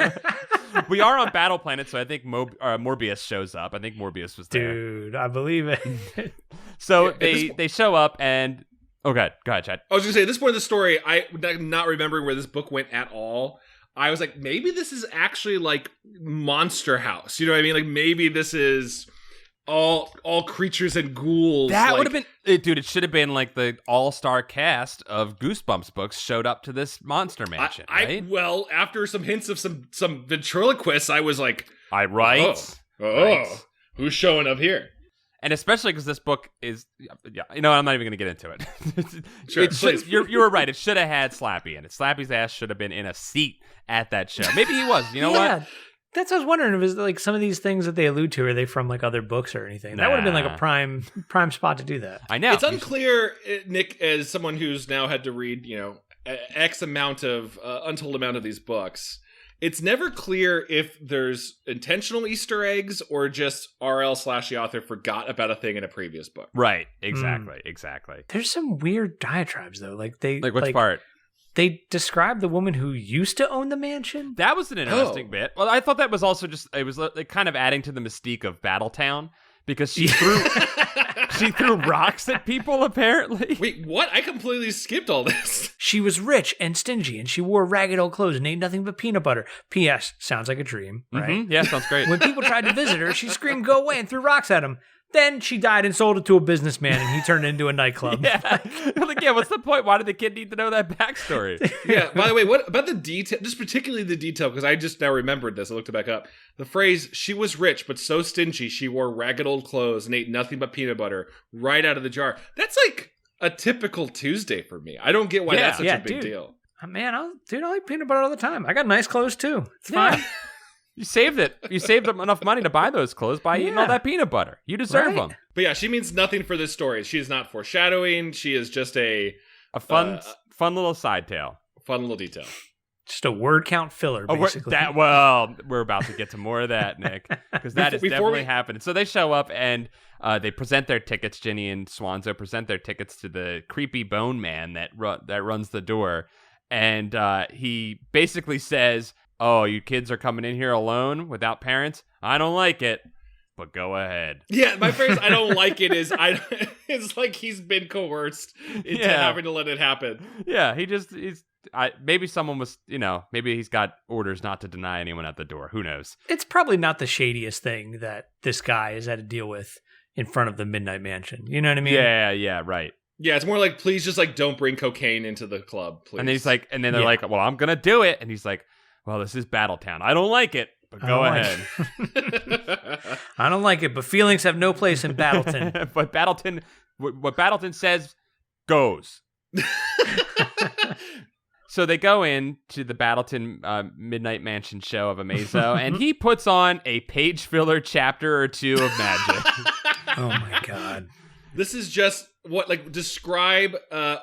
We are on Battle Planet, so I think Morbius shows up. I think Morbius was there. Dude, I believe it. So they show up and go ahead, Chad. I was gonna say, at this point of the story, I not remembering where this book went at all. I was like, maybe this is actually like Monster House. You know what I mean? Like, maybe this is all creatures and ghouls. That would have been, dude. It should have been like the all-star cast of Goosebumps books showed up to this monster mansion. Right? Well, after some hints of some ventriloquists, I was like, right. Who's showing up here? And especially because this book is, I'm not even going to get into it. Sure, you were right. It should have had Slappy in it. Slappy's ass should have been in a seat at that show. Maybe he was. You know what? That's what I was wondering. If it was like some of these things that they allude to, are they from like other books or anything? That would have been like a prime spot to do that. I know. It's unclear, Nick, as someone who's now had to read, X amount of untold amount of these books. It's never clear if there's intentional Easter eggs or just RL/the author forgot about a thing in a previous book. Right. Exactly. There's some weird diatribes though. Like which part? They describe the woman who used to own the mansion. That was an interesting bit. Well, I thought that was also it was like kind of adding to the mystique of Battletown because she threw rocks at people, apparently. Wait, what? I completely skipped all this. She was rich and stingy, and she wore ragged old clothes and ate nothing but peanut butter. P.S. Sounds like a dream, right? Mm-hmm. Yeah, sounds great. When people tried to visit her, she screamed, "Go away," and threw rocks at him. Then she died and sold it to a businessman, and he turned it into a nightclub. What's the point? Why did the kid need to know that backstory? Yeah, by the way, what about the detail, just particularly the detail, because I just now remembered this, I looked it back up. The phrase, she was rich, but so stingy, she wore ragged old clothes and ate nothing but peanut butter right out of the jar. That's like a typical Tuesday for me. I don't get why that's such a big deal. Man, I like peanut butter all the time. I got nice clothes, too. It's fine. You saved it. You saved enough money to buy those clothes by eating all that peanut butter. You deserve them. But yeah, she means nothing for this story. She is not foreshadowing. She is just a fun little side tale. Fun little detail. Just a word count filler, basically. We're about to get to more of that, Nick, because that is definitely happening. So they show up and they present their tickets. Ginny and Swanso present their tickets to the creepy bone man that runs the door, and he basically says, "Oh, you kids are coming in here alone without parents? I don't like it, but go ahead." Yeah, my phrase, "I don't like it," is it's like he's been coerced into having to let it happen. Yeah, maybe someone was, maybe he's got orders not to deny anyone at the door. Who knows? It's probably not the shadiest thing that this guy has had to deal with in front of the Midnight Mansion. You know what I mean? Yeah, right. Yeah, it's more like, please just like don't bring cocaine into the club, please. And then he's like, they're like, "Well, I'm gonna do it," and he's like, "Well, this is Battletown. I don't like it, but go ahead." I don't like it, but feelings have no place in Battleton. But what Battleton says goes. So they go in to the Battletown Midnight Mansion show of Amazo, and he puts on a page filler chapter or two of magic. Oh my god! This is just describe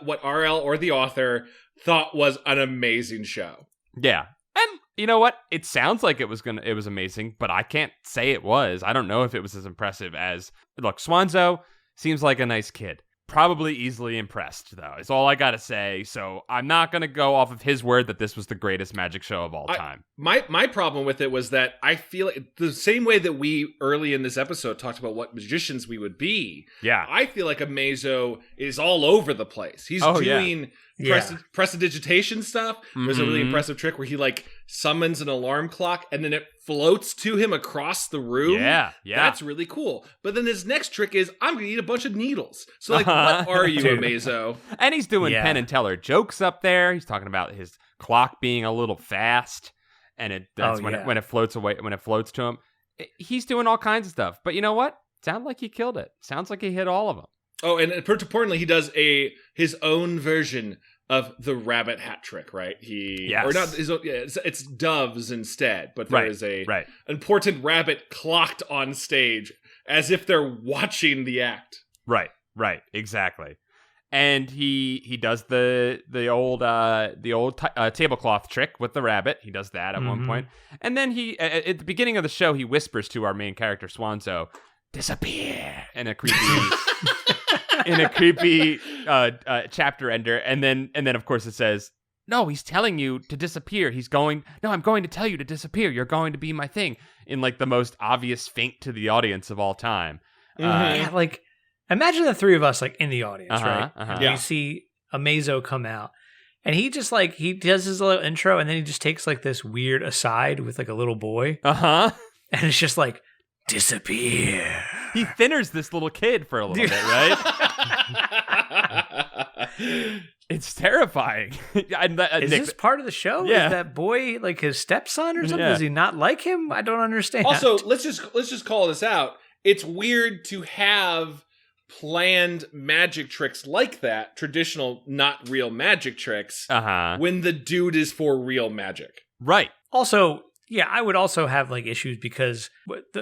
what RL or the author thought was an amazing show. Yeah, and you know what? It sounds like it was amazing, but I can't say it was. I don't know if it was as impressive as. Look, Swanso seems like a nice kid. Probably easily impressed, though, is all I gotta say. So I'm not gonna go off of his word that this was the greatest magic show of all time. My problem with it was that I feel like the same way that we early in this episode talked about what magicians we would be. Yeah, I feel like Amazo is all over the place. He's doing prestidigitation stuff. There's a really impressive trick where he summons an alarm clock and then it floats to him across the room. Yeah. That's really cool. But then his next trick is, I'm going to eat a bunch of needles. So what are you, Amazo? And he's doing Penn and Teller jokes up there. He's talking about his clock being a little fast, and when it floats away, when it floats to him. He's doing all kinds of stuff. But you know what? Sounds like he killed it. Sounds like he hit all of them. Oh, and importantly, he does his own version of the rabbit hat trick, right? It's doves instead, but there is a important rabbit clocked on stage as if they're watching the act. Right, exactly. And he does the old tablecloth trick with the rabbit. He does that at one point, and then he at the beginning of the show he whispers to our main character Swanso, "Disappear," in a creepy. In a creepy chapter ender, and then of course it says, "No, he's telling you to disappear. I'm going to tell you to disappear. You're going to be my thing." In the most obvious feint to the audience of all time. Imagine the three of us in the audience, right? And you see Amazo come out, and he just he does his little intro, and then he just takes this weird aside with a little boy, and it's just disappear. He thinners this little kid for a little bit, right? It's terrifying. Is this part of the show? Yeah. Is that boy his stepson or something? Yeah. Does he not like him? I don't understand. Also, let's just call this out. It's weird to have planned magic tricks like that, traditional, not real magic tricks, when the dude is for real magic. Right. Also, yeah, I would also have issues because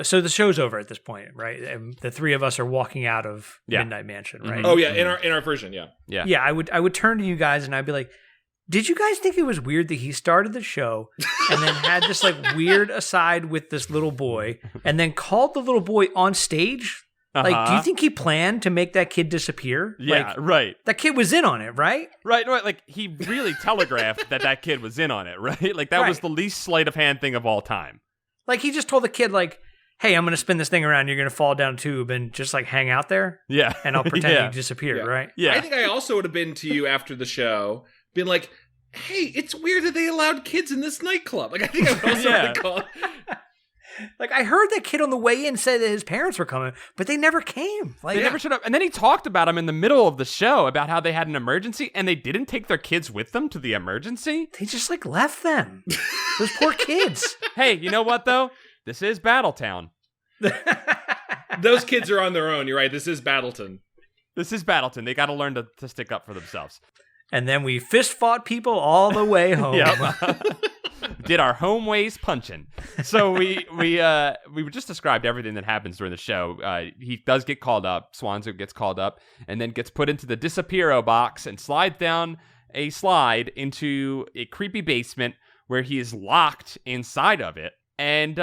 so the show's over at this point, right? And the three of us are walking out of Midnight Mansion, right? Oh yeah, in our version, yeah. Yeah, I would turn to you guys and I'd be like, did you guys think it was weird that he started the show and then had this weird aside with this little boy and then called the little boy on stage? Do you think he planned to make that kid disappear? Yeah, right. That kid was in on it, right? Right. He really telegraphed that kid was in on it, right? That was the least sleight of hand thing of all time. He just told the kid, hey, I'm going to spin this thing around. You're going to fall down a tube and just hang out there. Yeah. And I'll pretend you disappeared, right? Yeah. I think I also would have been to you after the show, been like, hey, it's weird that they allowed kids in this nightclub. I think I would also have called. I heard that kid on the way in say that his parents were coming, but they never came. They never showed up. And then he talked about him in the middle of the show about how they had an emergency and they didn't take their kids with them to the emergency. They just left them. Those poor kids. Hey, you know what though? This is Battletown. Those kids are on their own. You're right. This is Battleton. They got to learn to stick up for themselves. And then we fist fought people all the way home. Yep. Did our home ways punching. So we just described everything that happens during the show. He does get called up. Swanso gets called up and then gets put into the Disappearo box and slides down a slide into a creepy basement where he is locked inside of it. And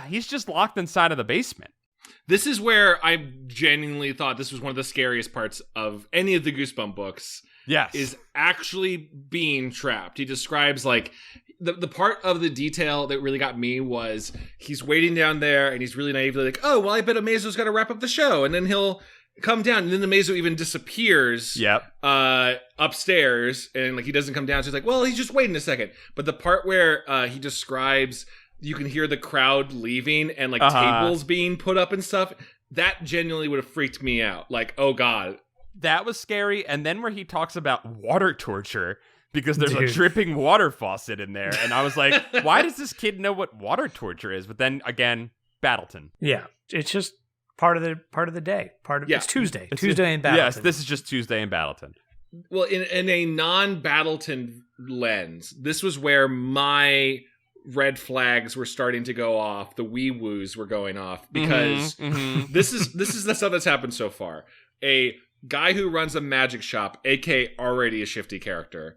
he's just locked inside of the basement. This is where I genuinely thought this was one of the scariest parts of any of the Goosebumps books. Yes. Is actually being trapped. He describes the part of the detail that really got me was he's waiting down there and he's really naively oh, well, I bet Amazo's got to wrap up the show. And then he'll come down and then Amazo even disappears upstairs and he doesn't come down. So he's well, he's just waiting a second. But the part where he describes you can hear the crowd leaving and tables being put up and stuff, that genuinely would have freaked me out. Oh, God. That was scary. And then where he talks about water torture because there's a dripping water faucet in there. And I was like, why does this kid know what water torture is? But then again, Battleton. Yeah. It's just part of the day. It's Tuesday. Tuesday in Battleton. Yes, this is just Tuesday in Battleton. well, in a non-Battleton lens, this was where my red flags were starting to go off. The wee-woos were going off because this is the stuff that's happened so far. A guy who runs a magic shop, aka already a shifty character,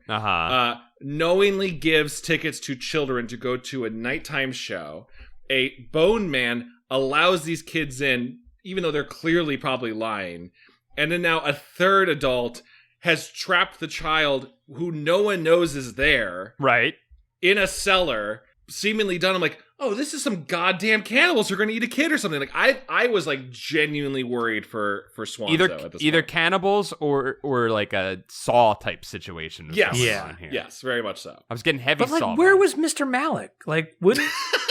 knowingly gives tickets to children to go to a nighttime show. A bone man allows these kids in, even though they're clearly probably lying. And then now a third adult has trapped the child who no one knows is there. Right. In a cellar, seemingly done. I'm like, oh, this is some goddamn cannibals who are going to eat a kid or something. Like, I was like genuinely worried for Swanso at this either point. Cannibals or like a Saw type situation. Yes. Here. Yes, very much so. I was getting heavy But like, Saw. where was Mr. Malik? Like, wouldn't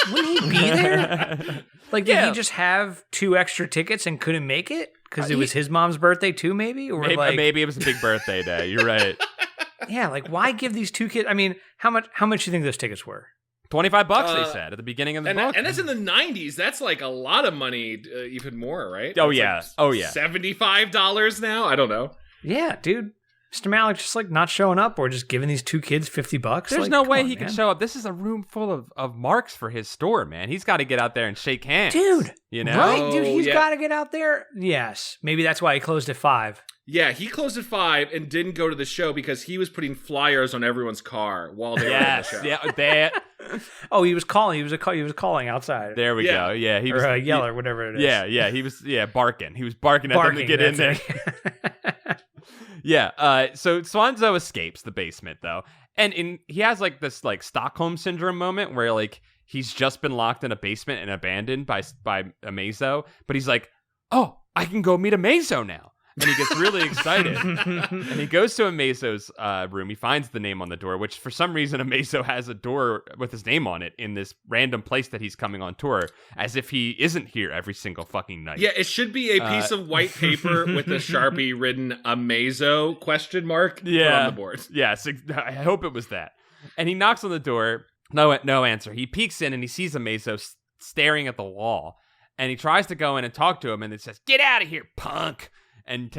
he be there? Like, did he just have 2 extra tickets and couldn't make it? Because it was his mom's birthday too, maybe? Or maybe it was a big birthday day. You're right. Yeah, like, why give these 2 kids... I mean, how much do you think those tickets were? $25, they said, at the beginning of the book. And that's in the 90s. That's like a lot of money, even more, right? Oh, that's yeah. Like $75 now? I don't know. Yeah, dude. Mr. Malik just like not showing up or just giving these 2 kids $50. There's like, no way he can show up. This is a room full of marks for his store, man. He's got to get out there and shake hands. Dude. You know? Right, dude. He's got to get out there. Yes. Maybe that's why he closed at 5. Yeah, he closed at 5 and didn't go to the show because he was putting flyers on everyone's car while they were at the show. Yeah, that. Oh, he was calling. He was calling outside. There we go. Yeah, he was yell or whatever it is. Yeah, he was barking. He was barking at them to get in there. Yeah. So Swanso escapes the basement though, and he has like this like Stockholm syndrome moment where like he's just been locked in a basement and abandoned by Amazo, but he's like, oh, I can go meet Amazo now. And he gets really excited. And he goes to Amazo's room. He finds the name on the door, which for some reason Amazo has a door with his name on it in this random place that he's coming on tour, as if he isn't here every single fucking night. Yeah, it should be a piece of white paper with a Sharpie written Amazo ? Put on the board. Yes, I hope it was that. And he knocks on the door. No answer. He peeks in and he sees Amazo staring at the wall. And he tries to go in and talk to him, and it says, "Get out of here, punk!" And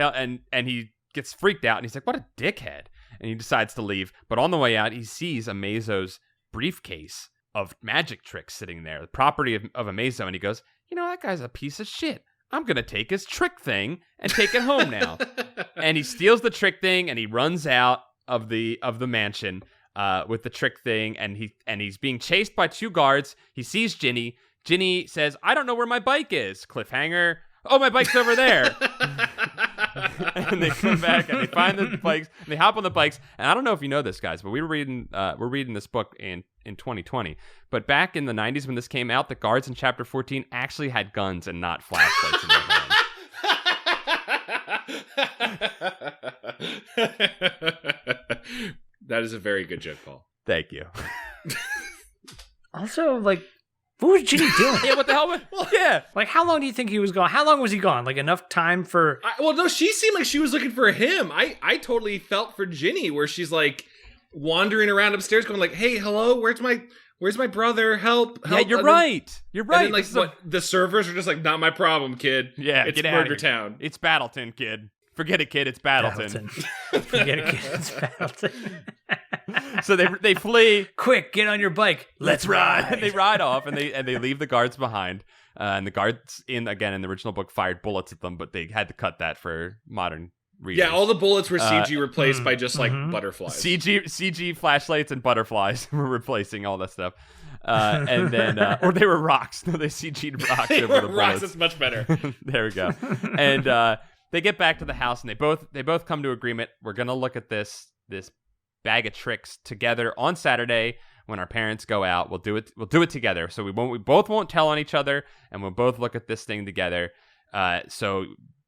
he gets freaked out, and he's like, "What a dickhead!" And he decides to leave. But on the way out, he sees Amazo's briefcase of magic tricks sitting there, the property of Amazo, and he goes, "You know, that guy's a piece of shit. I'm gonna take his trick thing and take it home now." And he steals the trick thing, and he runs out of the mansion with the trick thing, and he's being chased by 2 guards. He sees Ginny. Ginny says, "I don't know where my bike is." Cliffhanger. "Oh, my bike's over there." And they come back and they find the bikes and they hop on the bikes. And I don't know if you know this, guys, but we're reading this book in 2020. But back in the 90s when this came out, the guards in chapter 14 actually had guns and not flashlights in their hands. That is a very good joke, Paul. Thank you. Also, like, what was Ginny doing? Yeah, what the hell? Yeah. Like, how long do you think he was gone? How long was he gone? Like, enough time for... Well, no, she seemed like she was looking for him. I totally felt for Ginny, where she's, like, wandering around upstairs going, like, "Hey, hello, where's my brother? Help. Yeah, you're right. You're right. And then, like, the servers are just like, "Not my problem, kid. Yeah, it's get Murder out of here. Town. It's Battletown, kid. Forget it, kid. It's Battletown." Forget it, kid. It's Battleton. So they flee. Quick, get on your bike. Let's ride. And they ride off, and they leave the guards behind. And the guards in the original book fired bullets at them, but they had to cut that for modern readers. Yeah, all the bullets were CG replaced by just like butterflies. CG flashlights and butterflies were replacing all that stuff. And then, or they were rocks. No, they CG'd rocks over the bullets. Rocks is much better. There we go. And they get back to the house, and they both come to agreement. We're gonna look at this bag of tricks together on Saturday when our parents go out. We'll do it together. So we both won't tell on each other, and we'll both look at this thing together. So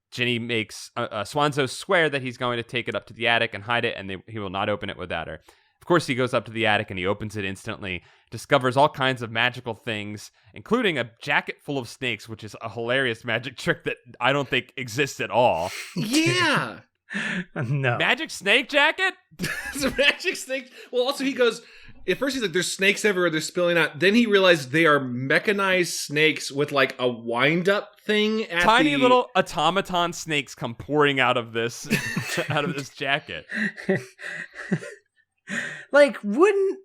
Ginny makes Swanso swear that he's going to take it up to the attic and hide it, and he will not open it without her. Of course, he goes up to the attic and he opens it instantly, discovers all kinds of magical things, including a jacket full of snakes, which is a hilarious magic trick that I don't think exists at all. Yeah. No. Magic snake jacket? It's a magic snake. Well, also he goes, at first he's like, there's snakes everywhere, they're spilling out. Then he realized they are mechanized snakes with like a wind-up thing at tiny little automaton snakes come pouring out of this jacket. Like, wouldn't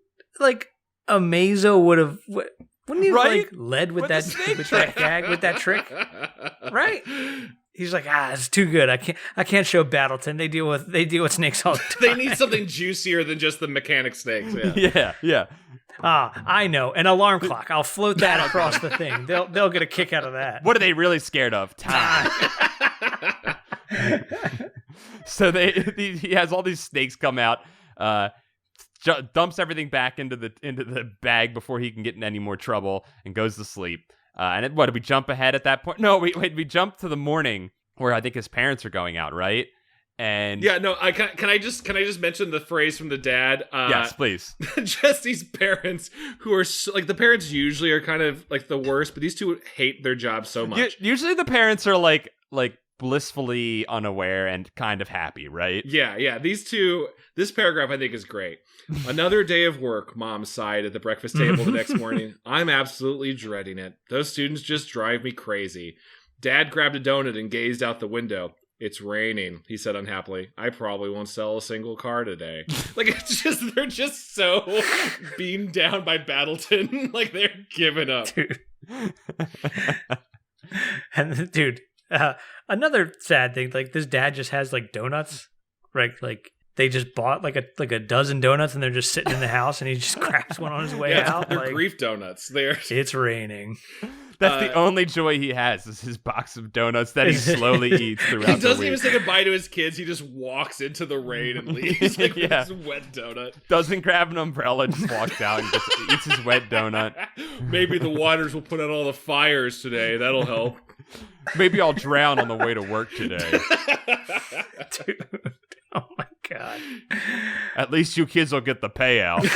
Amazo wouldn't he have like led with that gag, with that trick? Right? He's like, it's too good. I can't show Battleton. They deal with snakes all the time. They need something juicier than just the mechanic snakes. Yeah. I know. An alarm clock. I'll float that across the thing. They'll get a kick out of that. What are they really scared of? Time. So he has all these snakes come out, dumps everything back into the bag before he can get in any more trouble, and goes to sleep. And did we jump ahead at that point? No, we jump to the morning where I think his parents are going out, right? And can I just mention the phrase from the dad? Yes, please. Jesse's parents, who are like, the parents usually are kind of like the worst, but these two hate their job so much. Usually the parents are like blissfully unaware and kind of happy, right? Yeah. This paragraph I think is great. Another day of work, Mom sighed at the breakfast table the next morning. I'm absolutely dreading it. Those students just drive me crazy. Dad grabbed a donut and gazed out the window. It's raining, he said unhappily. I probably won't sell a single car today. Like, they're just so beamed down by Battleton. Like, they're giving up. Dude. Another sad thing, like, this dad just has like donuts, right? Like, they just bought like a dozen donuts and they're just sitting in the house and he just grabs one on his way out. They're like, grief donuts. It's raining. That's the only joy he has, is his box of donuts that he slowly eats throughout the week. He doesn't even say goodbye to his kids. He just walks into the rain and leaves with his wet donut. Doesn't grab an umbrella, just walks out and just eats his wet donut. Maybe the waters will put out all the fires today. That'll help. Maybe I'll drown on the way to work today. Dude, oh my God. At least you kids will get the payout.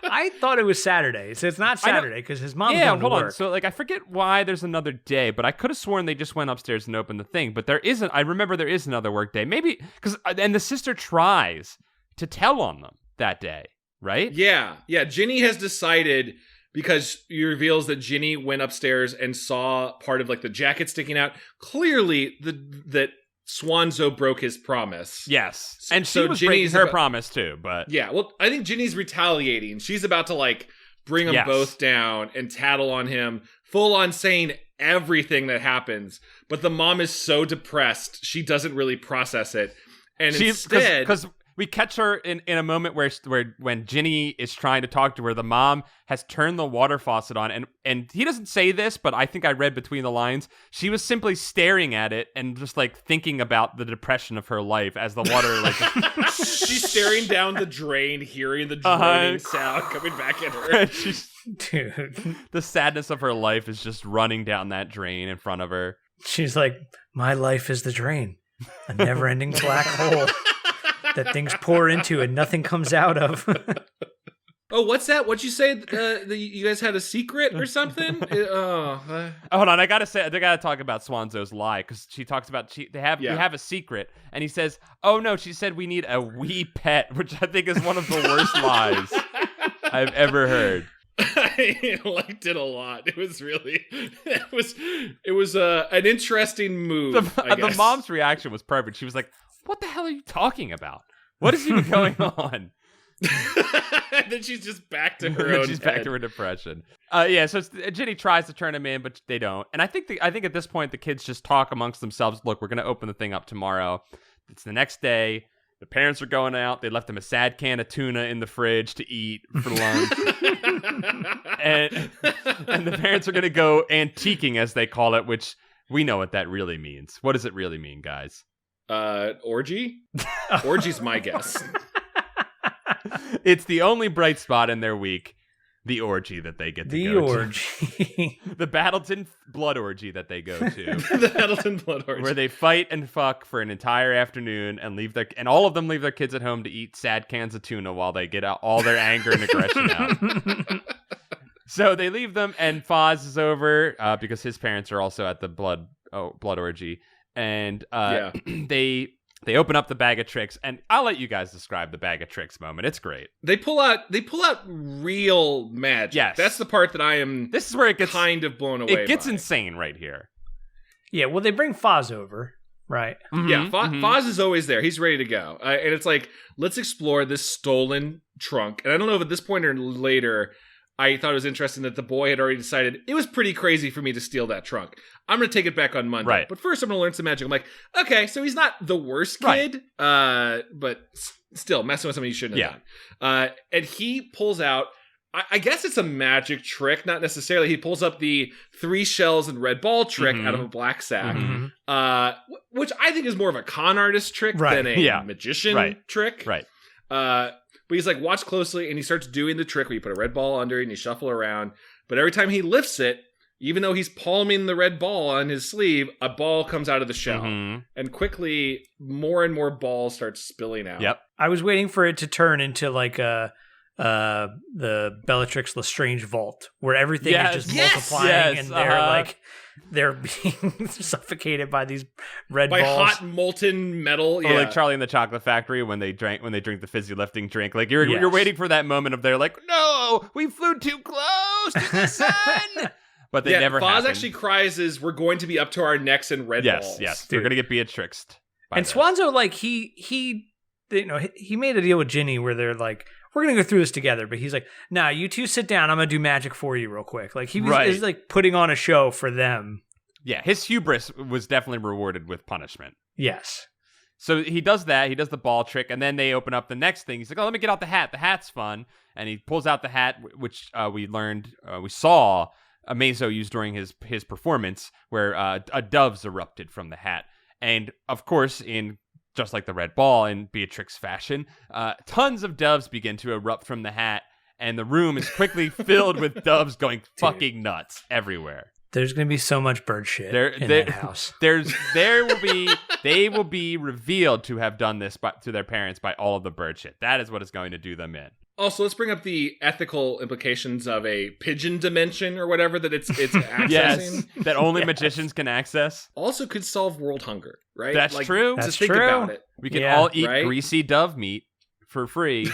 I thought it was Saturday, so it's not Saturday because his mom's going to work. On. So, like, I forget why there's another day, but I could have sworn they just went upstairs and opened the thing. But there isn't. I remember there is another work day. Maybe and the sister tries to tell on them that day, right? Yeah. Ginny has decided, because he reveals that Ginny went upstairs and saw part of like the jacket sticking out. Clearly, that Swanso broke his promise. Yes. And she was breaking her promise too, but... Yeah, well, I think Ginny's retaliating. She's about to, like, bring them both down and tattle on him, full on saying everything that happens. But the mom is so depressed, she doesn't really process it. And instead... Because we catch her in a moment where when Ginny is trying to talk to her, the mom has turned the water faucet on, and he doesn't say this, but I think I read between the lines. She was simply staring at it and just like thinking about the depression of her life as the water like she's staring down the drain, hearing the droning sound coming back at her. Dude, the sadness of her life is just running down that drain in front of her. She's like, my life is the drain, a never-ending black hole that things pour into and nothing comes out of. Oh, what's that? What'd you say? You guys had a secret or something? Hold on, I gotta talk about Swanso's lie, because she talks about we have a secret, and he says, "Oh no," she said, "we need a wee pet," which I think is one of the worst lies I've ever heard. I liked it a lot. It was an interesting move. The mom's reaction was perfect. She was like, "What the hell are you talking about? What is even going on?" And then she's just back to her own. She's back to her depression. So Ginny tries to turn him in, but they don't. And I think at this point the kids just talk amongst themselves. Look, we're going to open the thing up tomorrow. It's the next day. The parents are going out. They left him a sad can of tuna in the fridge to eat for lunch. and the parents are going to go antiquing, as they call it, which we know what that really means. What does it really mean, guys? Orgy? Orgy's my guess. It's the only bright spot in their week. The orgy that they get to go to. The orgy. The Battleton blood orgy that they go to. The Battleton blood orgy. Where they fight and fuck for an entire afternoon and all of them leave their kids at home to eat sad cans of tuna while they get out all their anger and aggression out. So they leave them, and Fawz is over because his parents are also at the blood orgy. And they They open up the bag of tricks, and I'll let you guys describe the bag of tricks moment. It's great. They pull out real magic. Yes. That's the part that I am. This is where it gets kind of blown away. It gets by. insane right here. Yeah, well, they bring Fawz over, right? Mm-hmm, yeah, Fawz is always there. He's ready to go. And it's like, let's explore this stolen trunk. And I don't know if at this point or later, I thought it was interesting that the boy had already decided it was pretty crazy for me to steal that trunk. I'm going to take it back on Monday. Right. But first, I'm going to learn some magic. I'm like, okay, so he's not the worst kid, but still messing with something he shouldn't have done. And he pulls out, I guess it's a magic trick, not necessarily. He pulls up the 3 shells and red ball trick out of a black sack, which I think is more of a con artist trick than a magician trick. Right. But he's like, watch closely, and he starts doing the trick where you put a red ball under it and you shuffle around. But every time he lifts it, even though he's palming the red ball on his sleeve, a ball comes out of the shell. And quickly, more and more balls start spilling out. Yep. I was waiting for it to turn into like the Bellatrix Lestrange vault, where everything is just multiplying and they're being suffocated by these red balls. Hot molten metal. Or like Charlie in the Chocolate Factory when they drink the fizzy lifting drink. Like you're waiting for that moment of they're like, no, we flew too close to the sun. But they never Fawz happened. actually cries is we're going to be up to our necks in red balls. Yes, we're going to get Beatrixed. And Swanso, like he made a deal with Ginny where they're like, we're going to go through this together. But he's like, nah, you two sit down. I'm going to do magic for you real quick. Like he was like putting on a show for them. Yeah, his hubris was definitely rewarded with punishment. Yes. So he does that. He does the ball trick. And then they open up the next thing. He's like, oh, let me get out the hat. The hat's fun. And he pulls out the hat, which we saw Amazo use during his performance, where a dove's erupted from the hat. And of course, in just like the red ball in Beatrix fashion, tons of doves begin to erupt from the hat, and the room is quickly filled with doves going fucking nuts everywhere. There's going to be so much bird shit in that house. They will be revealed to have done this to their parents by all of the bird shit. That is what is going to do them in. Also, let's bring up the ethical implications of a pigeon dimension or whatever that it's accessing. Yes, that only magicians can access. Also could solve world hunger, right? That's true. Just think about it. We can all eat greasy dove meat for free.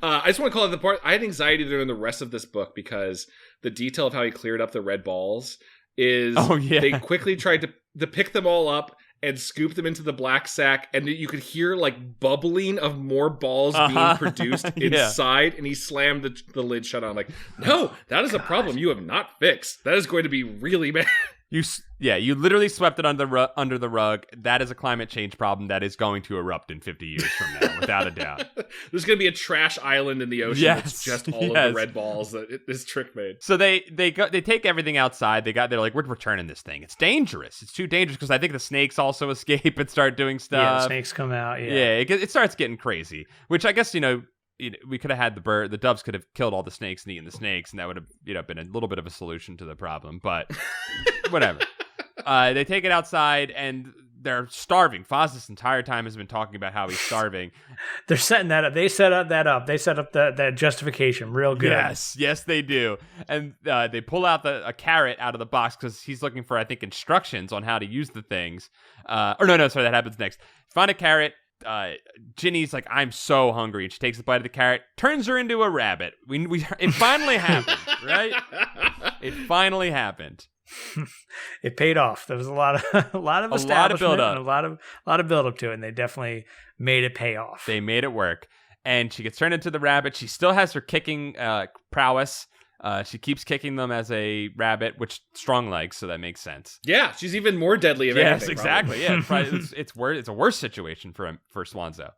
I just want to call it the part. I had anxiety during the rest of this book because the detail of how he cleared up the red balls is they quickly tried to pick them all up and scoop them into the black sack, and you could hear like bubbling of more balls being produced inside, and he slammed the lid shut on. Like, no, that is a problem you have not fixed. That is going to be really bad. You literally swept it under the rug. That is a climate change problem that is going to erupt in 50 years from now, without a doubt. There's going to be a trash island in the ocean that's just all of the red balls that this trick made. So they take everything outside. They're like, we're returning this thing. It's dangerous. It's too dangerous because I think the snakes also escape and start doing stuff. Yeah, the snakes come out. Yeah, it starts getting crazy. Which I guess we could have had the doves could have killed all the snakes and eaten the snakes, and that would have been a little bit of a solution to the problem. But whatever. They take it outside and they're starving. Fawz this entire time has been talking about how he's starving. They're setting that up. They set up that justification real good. Yes, they do. And they pull out a carrot out of the box because he's looking for, I think, instructions on how to use the things. Sorry, that happens next. Find a carrot. Ginny's like, I'm so hungry, and she takes a bite of the carrot, turns her into a rabbit. It finally happened, right? It finally happened. It paid off. There was a lot of establishment and a lot of build up to it, and they definitely made it pay off. They made it work, and she gets turned into the rabbit. She still has her kicking prowess. She keeps kicking them as a rabbit, which strong legs, so that makes sense. Yeah, she's even more deadly. Yes, exactly. Yeah, it's a worse situation for Swanso.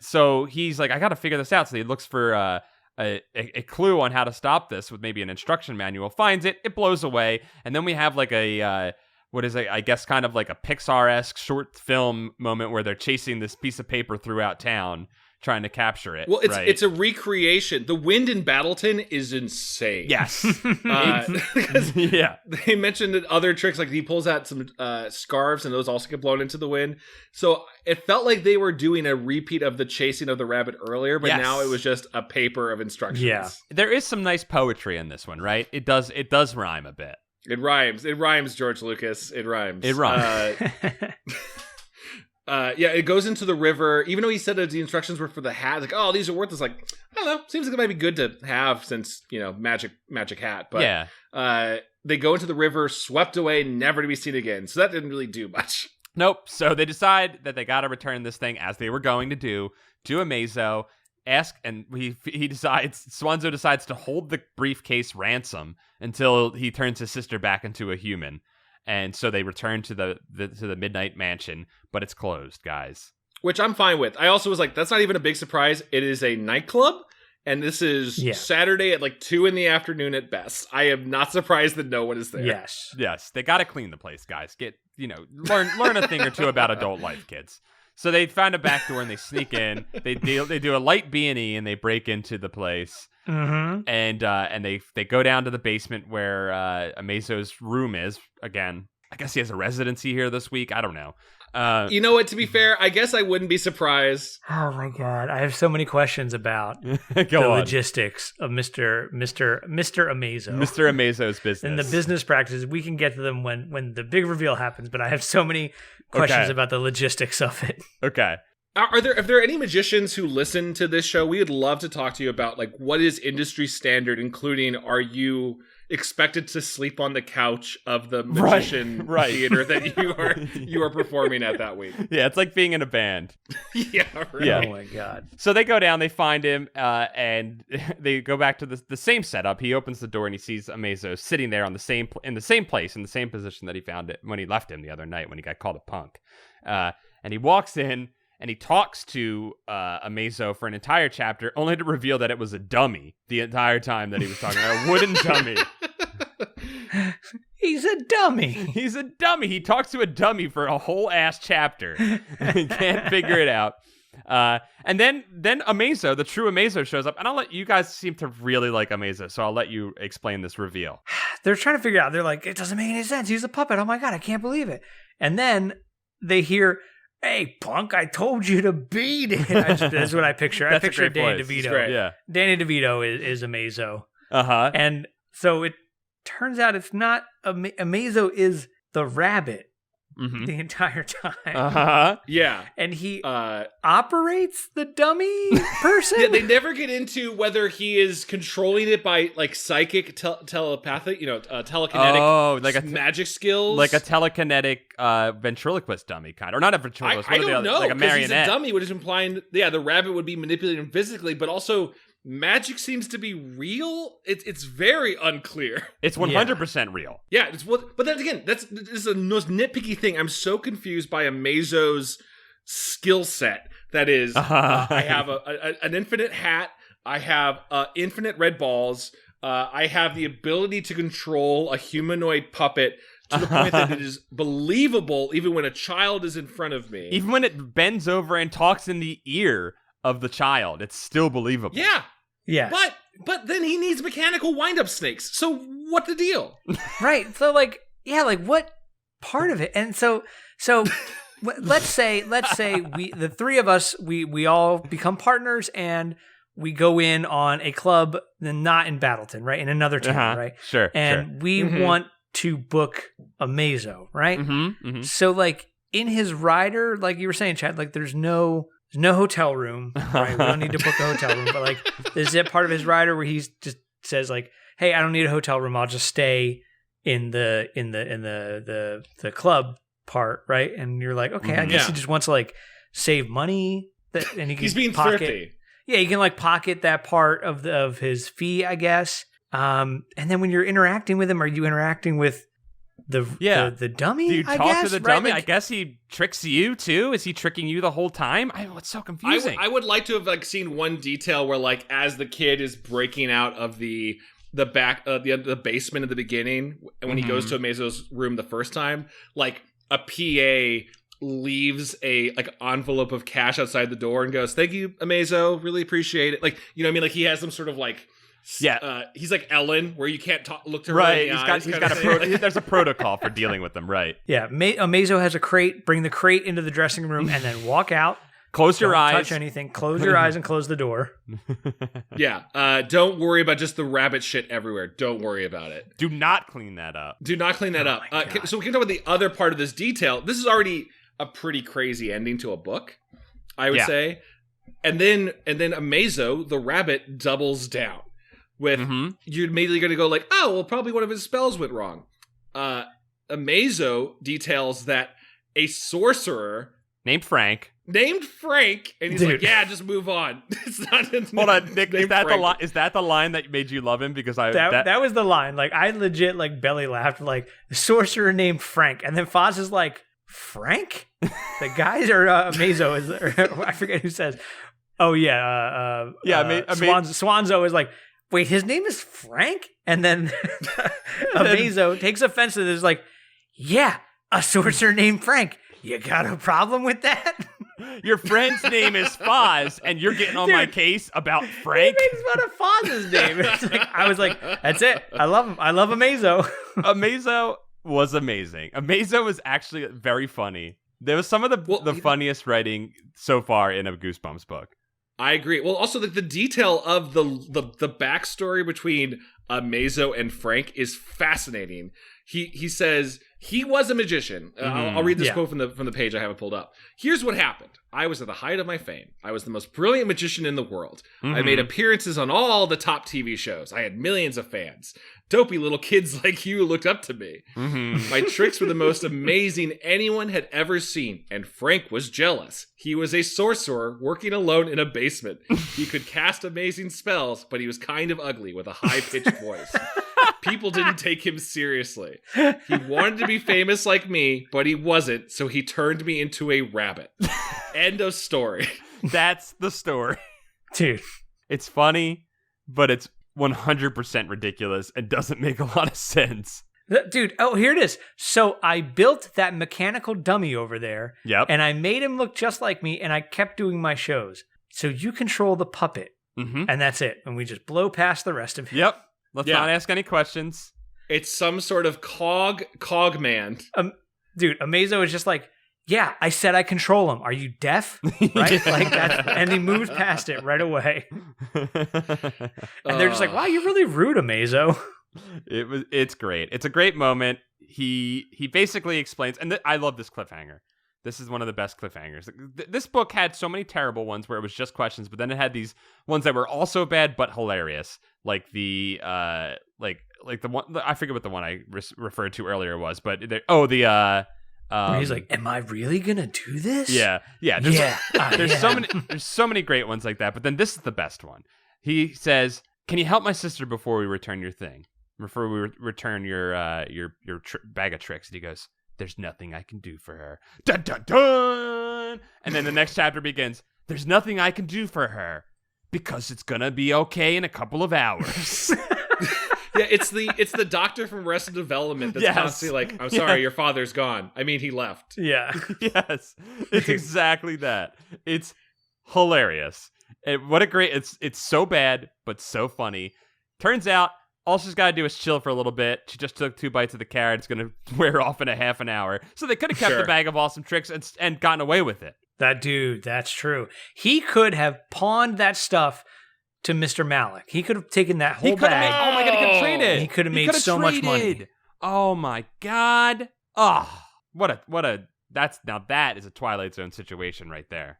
So he's like, I got to figure this out. So he looks for a clue on how to stop this with maybe an instruction manual. Finds it. It blows away, and then we have like I guess kind of like a Pixar-esque short film moment where they're chasing this piece of paper throughout town, trying to capture it. Well, it's a recreation. The wind in Battleton is insane. Yes. They mentioned that other tricks, like he pulls out some scarves and those also get blown into the wind. So it felt like they were doing a repeat of the chasing of the rabbit earlier, but now it was just a paper of instructions. Yeah. There is some nice poetry in this one, right? It does rhyme a bit. It rhymes. It rhymes, George Lucas. It rhymes. It rhymes. It goes into the river. Even though he said that the instructions were for the hat, like, oh, these are worthless. Like, I don't know. Seems like it might be good to have since, magic hat. But they go into the river, swept away, never to be seen again. So that didn't really do much. Nope. So they decide that they got to return this thing, as they were going to do, to Amazo. Swanso decides to hold the briefcase ransom until he turns his sister back into a human. And so they return to the Midnight Mansion, but it's closed, guys. Which I'm fine with. I also was like, that's not even a big surprise. It is a nightclub, and this is Saturday at 2 p.m. at best. I am not surprised that no one is there. Yes. They got to clean the place, guys. Learn a thing or two about adult life, kids. So they find a back door and they sneak in. They do a light B&E and they break into the place. Mm-hmm. And they go down to the basement where Amazo's room is. Again, I guess he has a residency here this week. I don't know. You know what? To be fair, I guess I wouldn't be surprised. Oh my God, I have so many questions about the logistics of Mr. Amazo. Mr. Amazo's business and the business practices. We can get to them when the big reveal happens. But I have so many questions about the logistics of it. Okay. If there any magicians who listen to this show, we would love to talk to you about what is industry standard, including are you expected to sleep on the couch of the magician theater that you are performing at that week. Yeah, it's like being in a band. Yeah. Oh my God. So they go down, they find him, and they go back to the same setup. He opens the door and he sees Amazo sitting there in the same place, in the same position that he found it when he left him the other night when he got called a punk. And he walks in and he talks to Amazo for an entire chapter, only to reveal that it was a dummy the entire time that he was talking about. A wooden dummy. He's a dummy. He's a dummy. He talks to a dummy for a whole ass chapter. He can't figure it out. And then Amazo, the true Amazo, shows up. And you guys seem to really like Amazo, so I'll let you explain this reveal. They're trying to figure out. They're like, it doesn't make any sense. He's a puppet. Oh my God, I can't believe it. And then they hear, hey, punk, I told you to beat it. That's what I picture. I picture Danny DeVito. Yeah. Danny DeVito is Amazo. Uh-huh. And so it turns out it's not Amazo is the rabbit the entire time. Uh-huh. Yeah. And he operates the dummy person? Yeah, they never get into whether he is controlling it by psychic, telepathic, telekinetic magic skills. Like a telekinetic ventriloquist dummy kind. Or not a ventriloquist. I don't know. Like a marionette. He's a dummy, which is implying, the rabbit would be manipulating him physically, but also magic seems to be real. It's very unclear. It's 100% real. Yeah, but then again, this is a most nitpicky thing. I'm so confused by Amazo's skill set. That is, I have an infinite hat. I have infinite red balls. I have the ability to control a humanoid puppet to the point that it is believable even when a child is in front of me. Even when it bends over and talks in the ear of the child, it's still believable. Yeah. But then he needs mechanical wind-up snakes. So what the deal? Right. So what part of it? And so let's say we, the three of us, we all become partners and we go in on a club, then not in Battleton, right? In another town, right? Sure. And we want to book Amazo, right? So in his rider, like you were saying, Chad, there's no hotel room, right? We don't need to book a hotel room, but is it part of his rider where he just says hey, I don't need a hotel room. I'll just stay in the club part, right? And you're like, okay, I guess he just wants to save money and he can he's being pocket, thrifty. Yeah, you can pocket that part of his fee, I guess. And then when you're interacting with him, are you interacting with the dummy? Do you talk to the dummy? Right? I guess he tricks you too. Is he tricking you the whole time? It's so confusing. I would like to have seen one detail where as the kid is breaking out of the back the basement at the beginning, and when he goes to Amazo's room the first time, a PA leaves a envelope of cash outside the door and goes, "Thank you, Amazo, really appreciate it." You know what I mean? He has some sort of he's like Ellen, where you can't look to her in the eyes. He's got there's a protocol for dealing with them, right? Yeah, Amazo has a crate. Bring the crate into the dressing room and then walk out. Close your eyes. Don't touch anything. Close your eyes and close the door. Yeah. Don't worry about just the rabbit shit everywhere. Don't worry about it. Do not clean that up. Do not clean that up. So we can talk about the other part of this detail. This is already a pretty crazy ending to a book, I would say. And then Amazo, the rabbit, doubles down with you're immediately going to go like, oh, well, probably one of his spells went wrong. Amazo details that a sorcerer named Frank, and he's like, yeah, just move on. It's not. Hold on, Nick. Is that the line that made you love him? Because that was the line. Like I legit like belly laughed. Like the sorcerer named Frank, and then Fawz is like, Frank? The guys are Amazo is. I forget who says. Oh yeah, Swanso is like, wait, his name is Frank, and then Amazo takes offense to this. Like, yeah, a sorcerer named Frank. You got a problem with that? Your friend's name is Fawz, and you're getting on my case about Frank? He makes fun of Fawz's name. It's like, I was like, that's it. I love him. I love Amazo. Amazo was amazing. Amazo was actually very funny. There was some of the funniest writing so far in a Goosebumps book. I agree. Well, also the detail of the backstory between Amazo and Frank is fascinating. He says he was a magician. I'll read this quote from the page I have it pulled up. Here's what happened. I was at the height of my fame. I was the most brilliant magician in the world. I made appearances on all the top TV shows. I had millions of fans. Dopey little kids like you looked up to me. My tricks were the most amazing anyone had ever seen, and Frank was jealous. He was a sorcerer working alone in a basement. He could cast amazing spells, but he was kind of ugly with a high-pitched voice. People didn't take him seriously. He wanted to be famous like me, but he wasn't, so he turned me into a rabbit. End of story. That's the story. Dude. It's funny, but it's 100% ridiculous and doesn't make a lot of sense. Dude, here it is. So I built that mechanical dummy over there, and I made him look just like me, and I kept doing my shows. So you control the puppet, and that's it. And we just blow past the rest of it. Yep. Let's not ask any questions. It's some sort of cog man. Dude, Amazo is just like, yeah, I said I control him. Are you deaf? Right? Like that, and he moves past it right away. And they're just like, wow, you're really rude, Amazo. It's great. It's a great moment. He basically explains, and I love this cliffhanger. This is one of the best cliffhangers. This book had so many terrible ones where it was just questions, but then it had these ones that were also bad but hilarious, like the like the one, I forget what the one I referred to earlier was, but he's like, am I really gonna do this? Yeah. There's so many great ones like that, but then this is the best one. He says, "Can you help my sister before we return your thing? Before we return your bag of tricks?" And he goes, "There's nothing I can do for her." Dun dun dun. And then the next chapter begins. There's nothing I can do for her because it's gonna be okay in a couple of hours. Yeah, it's the doctor from Arrested Development that's constantly like, "I'm sorry, your father's gone. I mean, he left." Yeah. Yes. It's exactly that. It's hilarious. And what a great, it's so bad, but so funny. Turns out, all she's got to do is chill for a little bit. She just took 2 bites of the carrot. It's going to wear off in a half an hour. So they could have kept the bag of awesome tricks and gotten away with it. That's true. He could have pawned that stuff to Mr. Malik. He could have taken that whole bag. Oh my God, he could have traded. He could have made so much money. Oh my God. Oh, that is a Twilight Zone situation right there.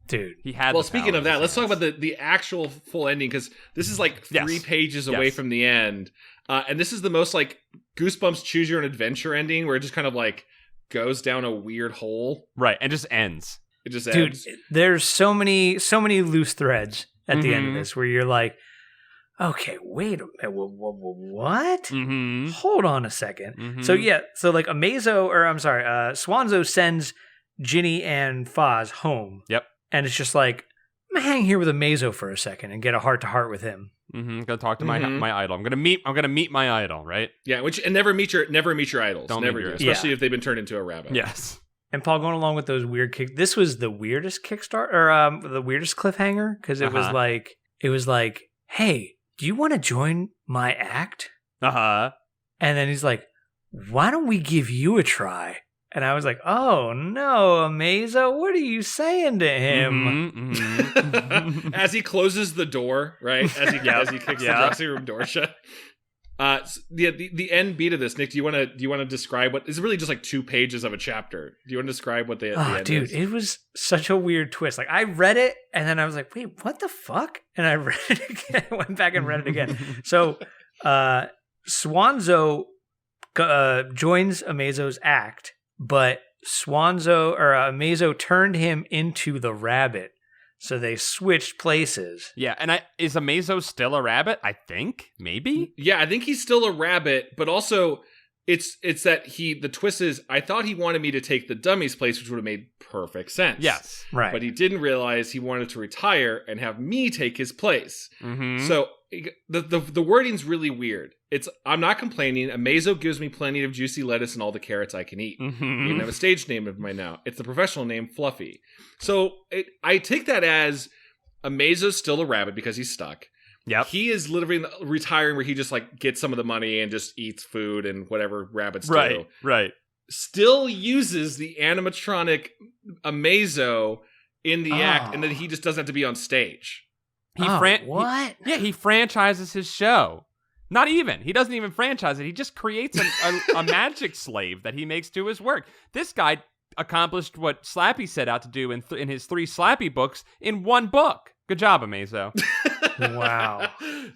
Dude. He had. Well, speaking of that, let's talk about the actual full ending, because this is like 3 pages away from the end. And this is the most like Goosebumps choose your own adventure ending, where it just kind of like goes down a weird hole. Right, and just ends. It just ends. Dude, there's so many loose threads at the end of this where you're like, okay, wait a minute, what? Hold on a second. So like Swanso sends Ginny and Fawz home. Yep. And it's just like, I'm gonna hang here with Amazo for a second and get a heart-to-heart with him. Gonna talk to my idol. I'm gonna meet my idol, right? Yeah, and never meet your idols. Especially if they've been turned into a rabbit. Yes. And Paul, going along with those weird this was the weirdest Kickstarter, or the weirdest cliffhanger, because it was like, hey, do you want to join my act? And then he's like, why don't we give you a try? And I was like, oh no, Amazo, what are you saying to him? As he closes the door, right? As he kicks the dressing room door shut. The end beat of this, Nick, do you want to describe what is really just like 2 pages of a chapter? Do you want to describe what the end is? It was such a weird twist. Like I read it and then I was like, wait, what the fuck? And I read it again. I went back and read it again. So Swanso joins Amazo's act, but Amazo turned him into the rabbit. So they switched places. Yeah, and is Amazo still a rabbit? I think, maybe. Yeah, I think he's still a rabbit, but also it's that the twist is I thought he wanted me to take the dummy's place, which would have made perfect sense. Yes, right. But he didn't realize he wanted to retire and have me take his place. Mm-hmm. So the wording's really weird. I'm not complaining. Amazo gives me plenty of juicy lettuce and all the carrots I can eat. Mm-hmm. We even have a stage name of mine now. It's the professional name, Fluffy. So I take that as Amazo's still a rabbit because he's stuck. Yep. He is literally retiring where he just like gets some of the money and just eats food and whatever rabbits do. Right. Still uses the animatronic Amazo in the act, and then he just doesn't have to be on stage. What? He franchises his show. Not even. He doesn't even franchise it. He just creates a magic slave that he makes do his work. This guy accomplished what Slappy set out to do in his 3 Slappy books in 1 book. Good job, Amazo. Wow.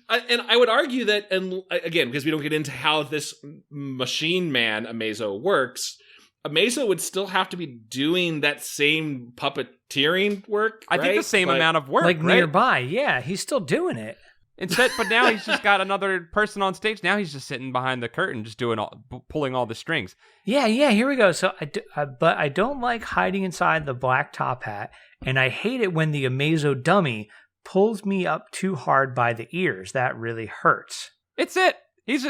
And I would argue that, and again, because we don't get into how this machine man Amazo works, Amazo would still have to be doing that same puppeteering work. I think the same amount of work, like right? nearby. Yeah, he's still doing it. But now he's just got another person on stage. Now he's just sitting behind the curtain, just pulling all the strings. Yeah. Here we go. So, but I don't like hiding inside the black top hat, and I hate it when the Amazo dummy pulls me up too hard by the ears. That really hurts. It's it. He's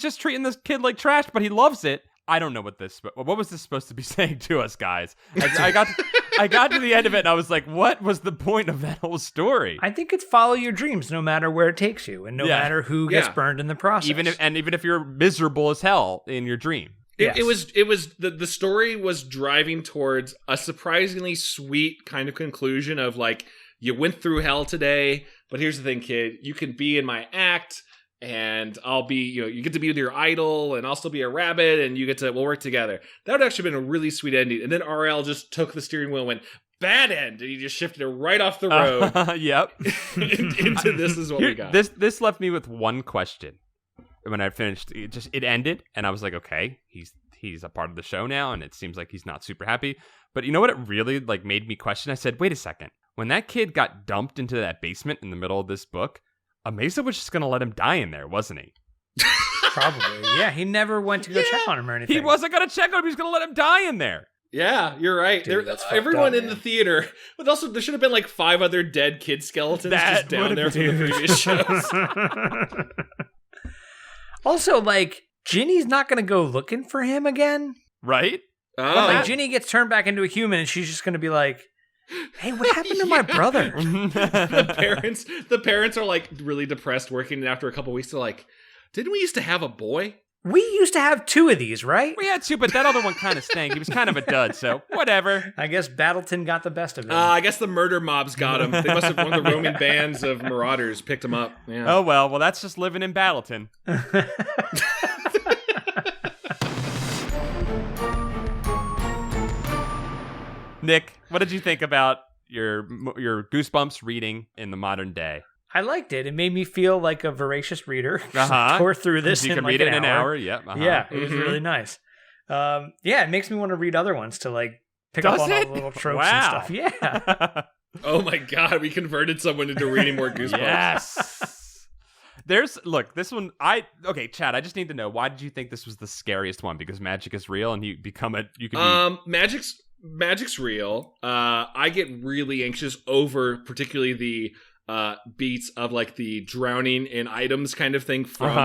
just treating this kid like trash, but he loves it. I don't know what was this supposed to be saying to us, guys? I got to the end of it and I was like, what was the point of that whole story? I think it's follow your dreams no matter where it takes you and no matter who gets burned in the process. Even if you're miserable as hell in your dream. It was the story was driving towards a surprisingly sweet kind of conclusion of like, you went through hell today, but here's the thing, kid, you can be in my act. And I'll be, you get to be with your idol, and I'll still be a rabbit, and we'll work together. That would actually been a really sweet ending. And then RL just took the steering wheel and went, bad end, and he just shifted it right off the road. Yep. into this is what we got. This left me with one question. When I finished, it ended, and I was like, okay, he's a part of the show now, and it seems like he's not super happy. But you know what? It really made me question. I said, wait a second. When that kid got dumped into that basement in the middle of this book, Amazo was just going to let him die in there, wasn't he? Probably. Yeah, he never went to go check on him or anything. He wasn't going to check on him. He was going to let him die in there. Yeah, you're right. Dude, everyone in the theater, but also there should have been like 5 other dead kid skeletons just down there from the previous shows. Also, Ginny's not going to go looking for him again. Right? Ginny gets turned back into a human and she's just going to be like, hey, what happened to my brother? The parents are like really depressed working, and after a couple weeks they're like, didn't we used to have a boy? We used to have 2 of these, right? We had 2, but that other one kind of stank. He was kind of a dud, so whatever. I guess Battletown got the best of him. I guess the murder mobs got him. They must have one of the roaming bands of marauders picked him up. Yeah. Oh, well, that's just living in Battletown. Nick, what did you think about your Goosebumps reading in the modern day? I liked it. It made me feel like a voracious reader. Tore through this you in can like read it in an hour. Yep. Yeah, it was really nice. It makes me want to read other ones to pick up on all the little tropes and stuff. Yeah. Oh my God, we converted someone into reading more Goosebumps. Yes. This one, Chad, I just need to know, why did you think this was the scariest one? Because magic is real and you can be... Magic's real. I get really anxious over particularly the beats of the drowning in items kind of thing from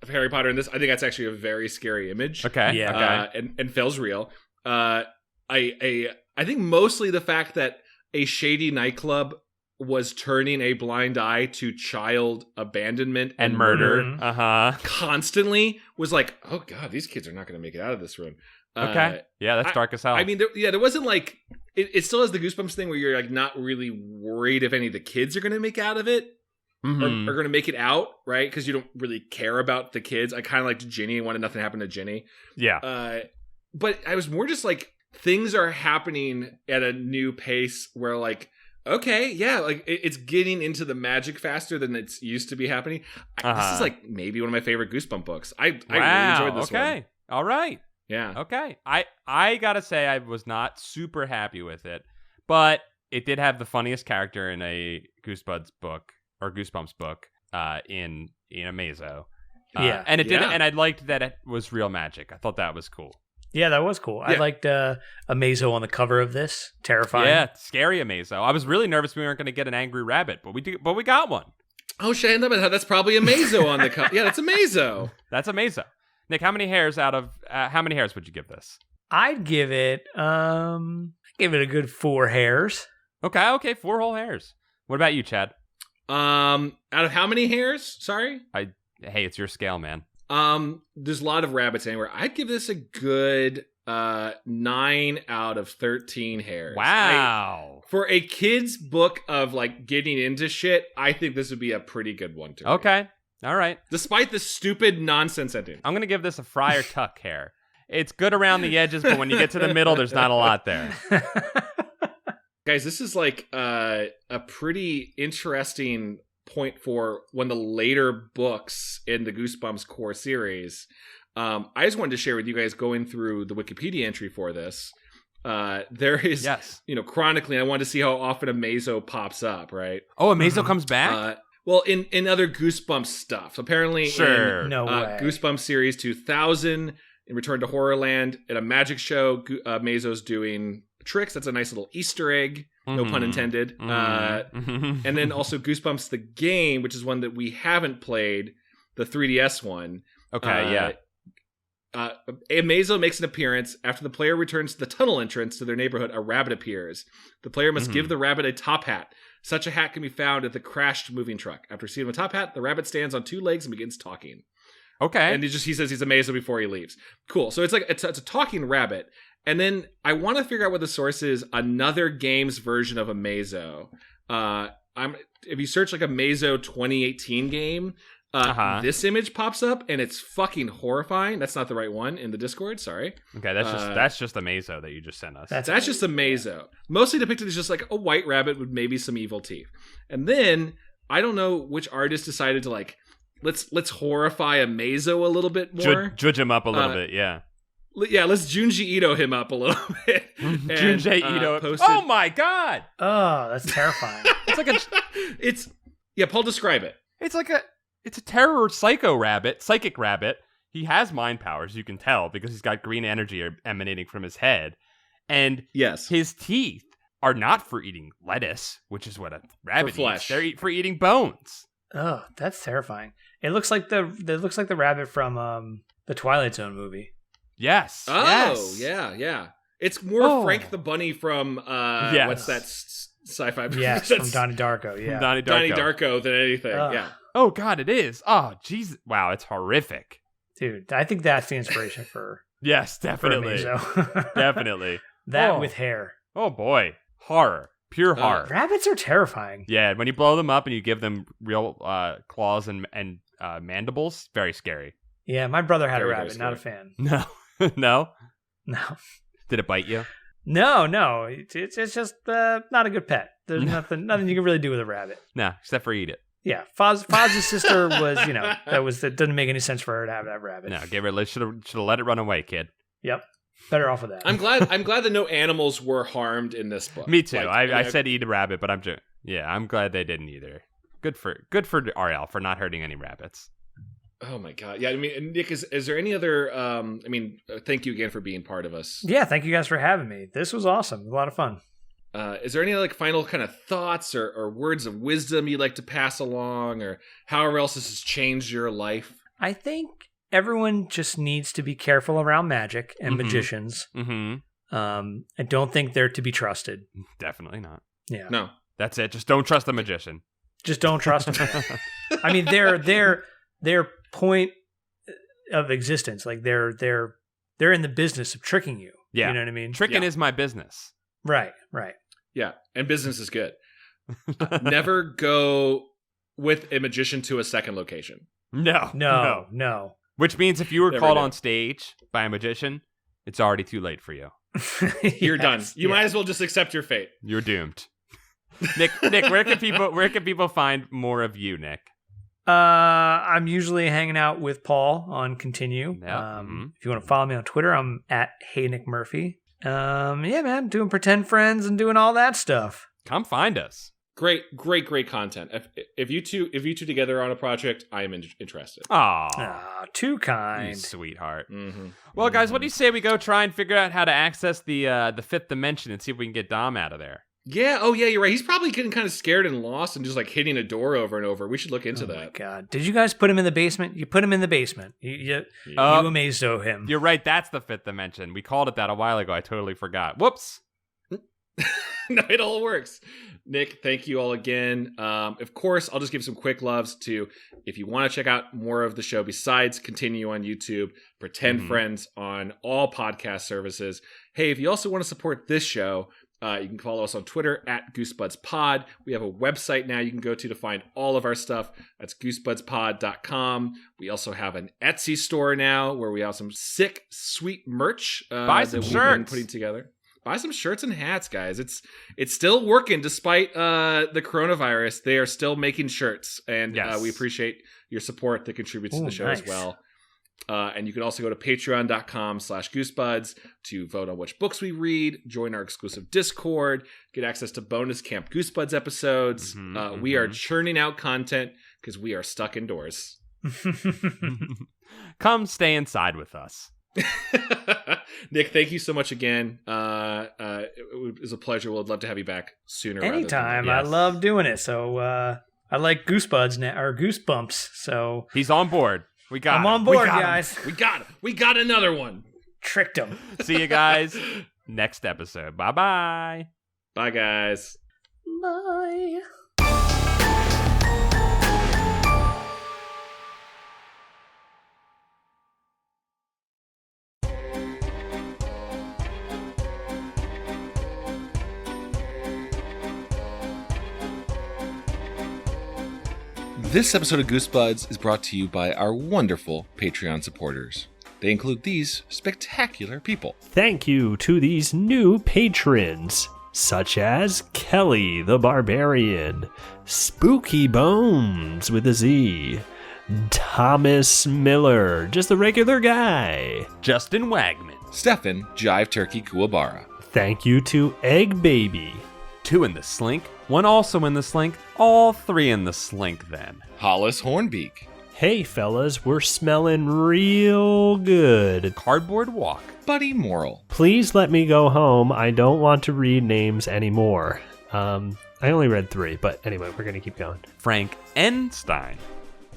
Harry Potter and this. I think that's actually a very scary image. Okay. Yeah. And feels real. I think mostly the fact that a shady nightclub was turning a blind eye to child abandonment and murder Mm-hmm. constantly was like, oh God, these kids are not going to make it out of this room. Okay. Yeah, that's dark as hell. I mean, there wasn't like it still has the Goosebumps thing where you're like not really worried if any of the kids are going to make out of it or are going to make it out, right? Because you don't really care about the kids. I kind of liked Ginny and wanted nothing to happen to Ginny. Yeah. But I was more just like things are happening at a new pace where like, okay, yeah, like it's getting into the magic faster than it's used to be happening. This is like maybe one of my favorite Goosebump books. I really enjoyed this one. Okay. All right. Yeah. Okay. I gotta say I was not super happy with it, but it did have the funniest character in a Goosebuds book or Goosebumps book in Amazo. Yeah. And it did, and I liked that it was real magic. I thought that was cool. Yeah, that was cool. Yeah. I liked Amazo on the cover of this. Terrifying. Yeah, scary Amazo. I was really nervous we weren't going to get an angry rabbit, but we got one. Oh shit! That's probably Amazo on the cover. Yeah, that's Amazo. That's Amazo. Nick, how many hairs would you give this? I'd give it a good 4 hairs. Okay, 4 whole hairs. What about you, Chad? Out of how many hairs? Sorry. Hey, it's your scale, man. There's a lot of rabbits anywhere. I'd give this a good 9 out of 13 hairs. Wow. For a kid's book of like getting into shit, I think this would be a pretty good one to read. Okay. All right. Despite the stupid nonsense ending. I'm going to give this a Friar Tuck hair. It's good around the edges, but when you get to the middle, there's not a lot there. Guys, this is like a pretty interesting point for one of the later books in the Goosebumps core series. I just wanted to share with you guys going through the Wikipedia entry for this. There is, chronically, I wanted to see how often Amazo pops up, right? Oh, Amazo comes back? Well, in other Goosebumps stuff. Apparently in Goosebumps Series 2000, in Return to Horrorland, at a magic show, Amazo's doing tricks. That's a nice little Easter egg. No pun intended. And then also Goosebumps the game, which is one that we haven't played, the 3DS one. Okay, yeah. Amazo makes an appearance. After the player returns to the tunnel entrance to their neighborhood, a rabbit appears. The player must give the rabbit a top hat. Such a hat can be found at the crashed moving truck. After receiving a top hat, the rabbit stands on 2 legs and begins talking. Okay. And he says he's Amazo before he leaves. Cool. So it's a talking rabbit. And then I want to figure out what the source is. Another game's version of Amazo. If you search like Amazo 2018 game, this image pops up and it's fucking horrifying. That's not the right one in the Discord. Sorry. Okay, that's just Amazo that you just sent us. That's just Amazo. Mostly depicted as just like a white rabbit with maybe some evil teeth. And then I don't know which artist decided to like let's horrify Amazo a little bit more. Judge him up a little bit. Yeah. Yeah, let's Junji Ito him up a little bit. Junji Ito. Oh my god! Oh, that's terrifying. It's Paul, describe it. It's a terror psychic rabbit. He has mind powers, you can tell, because he's got green energy emanating from his head. And his teeth are not for eating lettuce, which is what a rabbit eats. They're for eating bones. Oh, that's terrifying. It looks like the rabbit from the Twilight Zone movie. Yes. Oh, yes. Yeah. It's more Frank the Bunny from what's that sci-fi movie? Yes, from Donnie Darko. Yeah, Donnie Darko than anything. Yeah. Oh God, it is. Oh, jeez. Wow, it's horrific, dude. I think that's the inspiration for. Yes, definitely. Definitely. That with Hare. Oh boy, horror. Pure horror. Rabbits are terrifying. Yeah, when you blow them up and you give them real claws and mandibles, very scary. Yeah, my brother had a rabbit. Not a fan. No. No. Did it bite you? No. It's just not a good pet. There's nothing you can really do with a rabbit. No, except for eat it. Yeah, Fawz's sister was, that doesn't make any sense for her to have that rabbit. No, should have let it run away, kid. Yep. Better off with that. I'm glad that no animals were harmed in this book. Me too. I said eat a rabbit, but I'm glad they didn't either. Good for Ariel for not hurting any rabbits. Oh my God. Yeah, I mean, Nick, is there any other thank you again for being part of us. Yeah, thank you guys for having me. This was awesome. A lot of fun. Is there any like final kind of thoughts or words of wisdom you'd like to pass along, or however else this has changed your life? I think everyone just needs to be careful around magic and magicians. I don't think they're to be trusted. Definitely not. Yeah. No. That's it. Just don't trust the magician. Just don't trust them. I mean, their point of existence, like their they're in the business of tricking you. Yeah. You know what I mean? Tricking is my business. Right. Yeah, and business is good. Never go with a magician to a second location. No. Which means if you were called on stage by a magician, it's already too late for you. You're done. You might as well just accept your fate. You're doomed. Nick, where can people find more of you, Nick? I'm usually hanging out with Paul on Continue. Yeah. If you want to follow me on Twitter, I'm at Hey Nick Murphy. Yeah, man, doing pretend friends and doing all that stuff. Come find us. Great content. If you two together on a project, I am interested. Aw, too kind, you sweetheart. Mm-hmm. Well, guys, what do you say we go try and figure out how to access the fifth dimension and see if we can get Dom out of there? Yeah. Oh, yeah. You're right. He's probably getting kind of scared and lost and just like hitting a door over and over. We should look into that. Oh my God! Did you guys put him in the basement? You put him in the basement. You Amazo him. You're right. That's the fifth dimension. We called it that a while ago. I totally forgot. Whoops. No, it all works. Nick, thank you all again. Of course, I'll just give some quick loves to, if you want to check out more of the show besides Continue on YouTube, Pretend Friends on all podcast services. Hey, if you also want to support this show, you can follow us on Twitter at GoosebudsPod. We have a website now you can go to find all of our stuff. That's goosebudspod.com. We also have an Etsy store now where we have some sick, sweet merch. Buy some that shirts. We've been putting together. Buy some shirts and hats, guys. It's still working despite the coronavirus. They are still making shirts, and we appreciate your support that contributes to the show as well. And you can also go to patreon.com/goosebuds to vote on which books we read, join our exclusive Discord, get access to bonus Camp Goosebuds episodes. We are churning out content because we are stuck indoors. Come stay inside with us. Nick, thank you so much again. It was a pleasure. We'd love to have you back sooner. Anytime. I love doing it. So I like Goosebuds now, or Goosebumps. So he's on board. I'm on board, guys. We got another one. Tricked him. See you guys next episode. Bye-bye. Bye, guys. Bye. This episode of Goosebuds is brought to you by our wonderful Patreon supporters. They include these spectacular people. Thank you to these new patrons, such as Kelly the Barbarian, Spooky Bones with a Z, Thomas Miller, just a regular guy, Justin Wagman, Stefan Jive Turkey Kuwabara. Thank you to Egg Baby, 2 in the slink, 1 also in the slink, all 3 in the slink then. Hollis Hornbeak. Hey fellas, we're smelling real good. Cardboard Walk. Buddy Moral. Please let me go home. I don't want to read names anymore. I only read 3, but anyway, we're gonna keep going. Frank Enstein.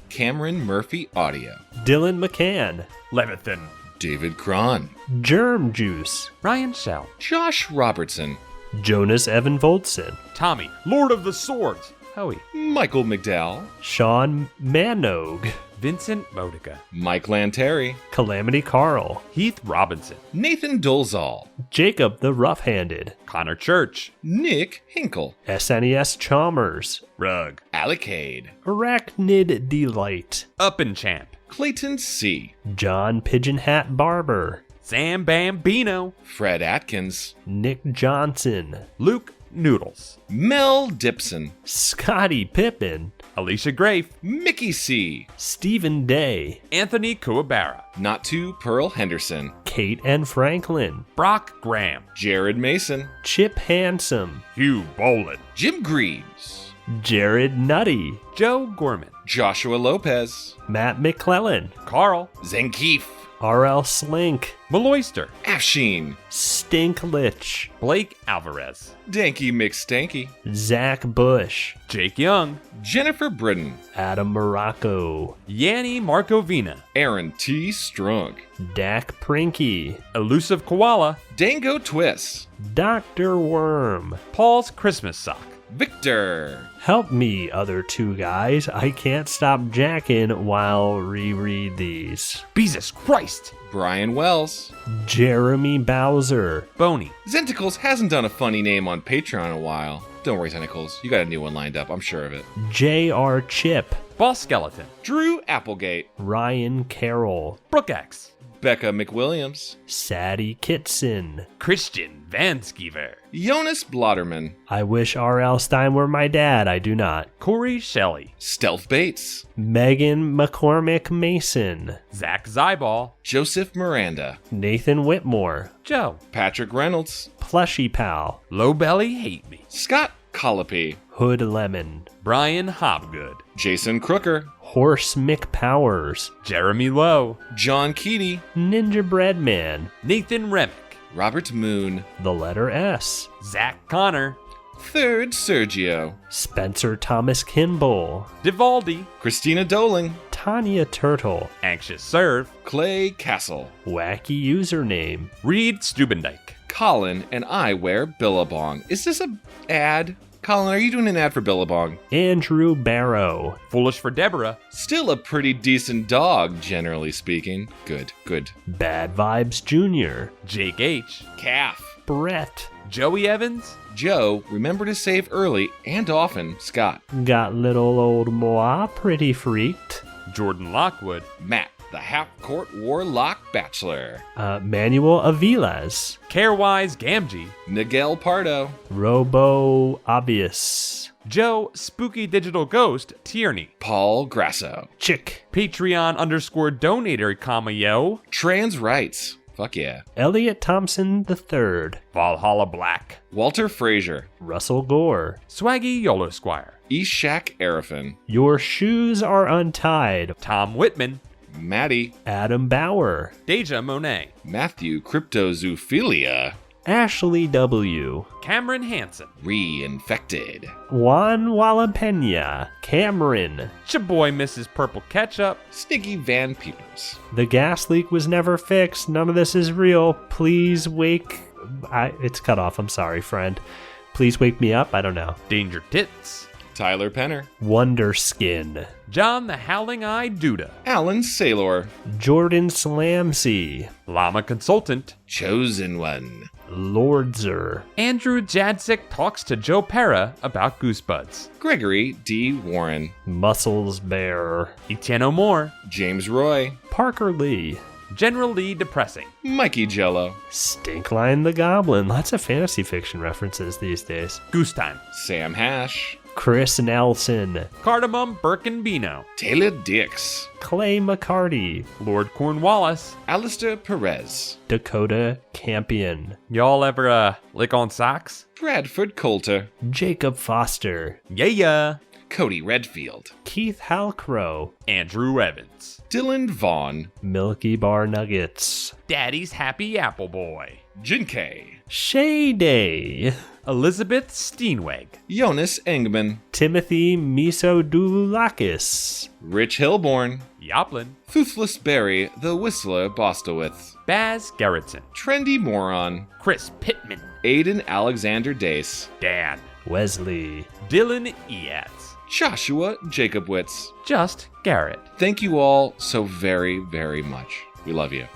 Cameron Murphy Audio. Dylan McCann. Levithan. David Cron. Germ Juice. Ryan Shell. Josh Robertson. Jonas Evan Voltson. Tommy, Lord of the Swords. Howie. Michael McDowell. Sean Manogue. Vincent Modica. Mike Lanteri. Calamity Carl. Heath Robinson. Nathan Dolzal. Jacob the Rough-Handed. Connor Church. Nick Hinkle. SNES Chalmers. Rug. Alicade. Arachnid Delight. Up and Champ. Clayton C. John Pigeon Hat Barber. Sam Bambino. Fred Atkins. Nick Johnson. Luke Noodles. Mel Dipson. Scotty Pippin. Alicia Grafe. Mickey C. Stephen Day. Anthony Kuwabara. Not to Pearl Henderson. Kate and Franklin. Brock Graham. Jared Mason. Chip Handsome. Hugh Boland. Jim Greaves. Jared Nutty. Joe Gorman. Joshua Lopez. Matt McClellan. Carl. Zankeef. R.L. Slink. Maloyster. Afsheen. Stinklich. Blake Alvarez. Danky McStanky. Zach Bush. Jake Young. Jennifer Britton. Adam Morocco. Yanni Markovina. Aaron T. Strunk. Dak Prinky. Elusive Koala. Dango Twist. Dr. Worm. Paul's Christmas Sock. Victor. Help me, other two guys. I can't stop jacking while reread these. Jesus Christ. Brian Wells. Jeremy Bowser. Boney. Zenticles hasn't done a funny name on Patreon in a while. Don't worry, Zenticles. You got a new one lined up, I'm sure of it. J.R. Chip. Boss Skeleton. Drew Applegate. Ryan Carroll. Brooke X. Becca McWilliams. Sadie Kitson. Christian Vanskeever. Jonas Blotterman. I wish R.L. Stein were my dad. I do not. Corey Shelley. Stealth Bates. Megan McCormick Mason. Zach Zyball. Joseph Miranda. Nathan Whitmore. Joe. Patrick Reynolds. Plushy Pal. Low Belly Hate Me. Scott Colopy. Hood Lemon. Brian Hobgood. Jason Crooker. Horse McPowers. Jeremy Lowe. John Keaty. Ninja Breadman. Nathan Remick. Robert Moon. The letter S. Zach Connor. Third Sergio. Spencer Thomas Kimball. Divaldi. Christina Doling. Tanya Turtle. Anxious Serve. Clay Castle. Wacky username. Reed Stubendike. Colin and I wear Billabong. Is this a ad? Colin, are you doing an ad for Billabong? Andrew Barrow. Foolish for Deborah. Still a pretty decent dog, generally speaking. Good, good. Bad Vibes Jr. Jake H. Calf. Brett. Joey Evans. Joe, remember to save early and often. Scott. Got little old Moa pretty freaked. Jordan Lockwood. Matt, the half-court warlock bachelor. Manuel Aviles. Carewise Gamgee. Nigel Pardo. Robo Obvious. Joe Spooky Digital Ghost Tierney. Paul Grasso. Chick. Patreon _ donator, yo. Trans rights. Fuck yeah. Elliot Thompson III. Valhalla Black. Walter Frazier. Russell Gore. Swaggy Yolo Squire. Ishak Arafin. Your shoes are untied. Tom Whitman. Maddie. Adam Bauer. Deja Monet. Matthew Cryptozoophilia. Ashley W. Cameron Hansen. Reinfected. Juan Walapena. Cameron. Chaboy Mrs. Purple Ketchup. Stiggy Van Peepers. The gas leak was never fixed. None of this is real. Please wake... It's cut off. I'm sorry, friend. Please wake me up. I don't know. Danger Tits. Tyler Penner. Wonder Skin. John the Howling Eye Duda. Alan Saylor. Jordan Slamsey. Llama Consultant. Chosen One. Lordzer. Andrew Jadzik talks to Joe Pera about Goosebuds. Gregory D. Warren. Muscles Bear. Etienne O'More. James Roy. Parker Lee. General Lee Depressing. Mikey Jello. Stinkline the Goblin. Lots of fantasy fiction references these days. Goose Time. Sam Hash. Chris Nelson. Cardamom Birkenbino. Taylor Dix. Clay McCarty. Lord Cornwallis. Alistair Perez. Dakota Campion. Y'all ever, lick on socks? Bradford Coulter. Jacob Foster. Yeah. Cody Redfield. Keith Halcrow. Andrew Evans. Dylan Vaughn. Milky Bar Nuggets. Daddy's Happy Apple Boy. Jinkei. Shay Day. Elizabeth Steenweg. Jonas Engman. Timothy Misodoulakis. Rich Hilborn. Yoplin. Toothless Barry, the Whistler Bostowitz. Baz Gerritsen. Trendy Moron. Chris Pittman. Aiden Alexander Dace. Dan. Wesley. Dylan Eats. Joshua Jacobwitz. Just Garrett. Thank you all so very, very much. We love you.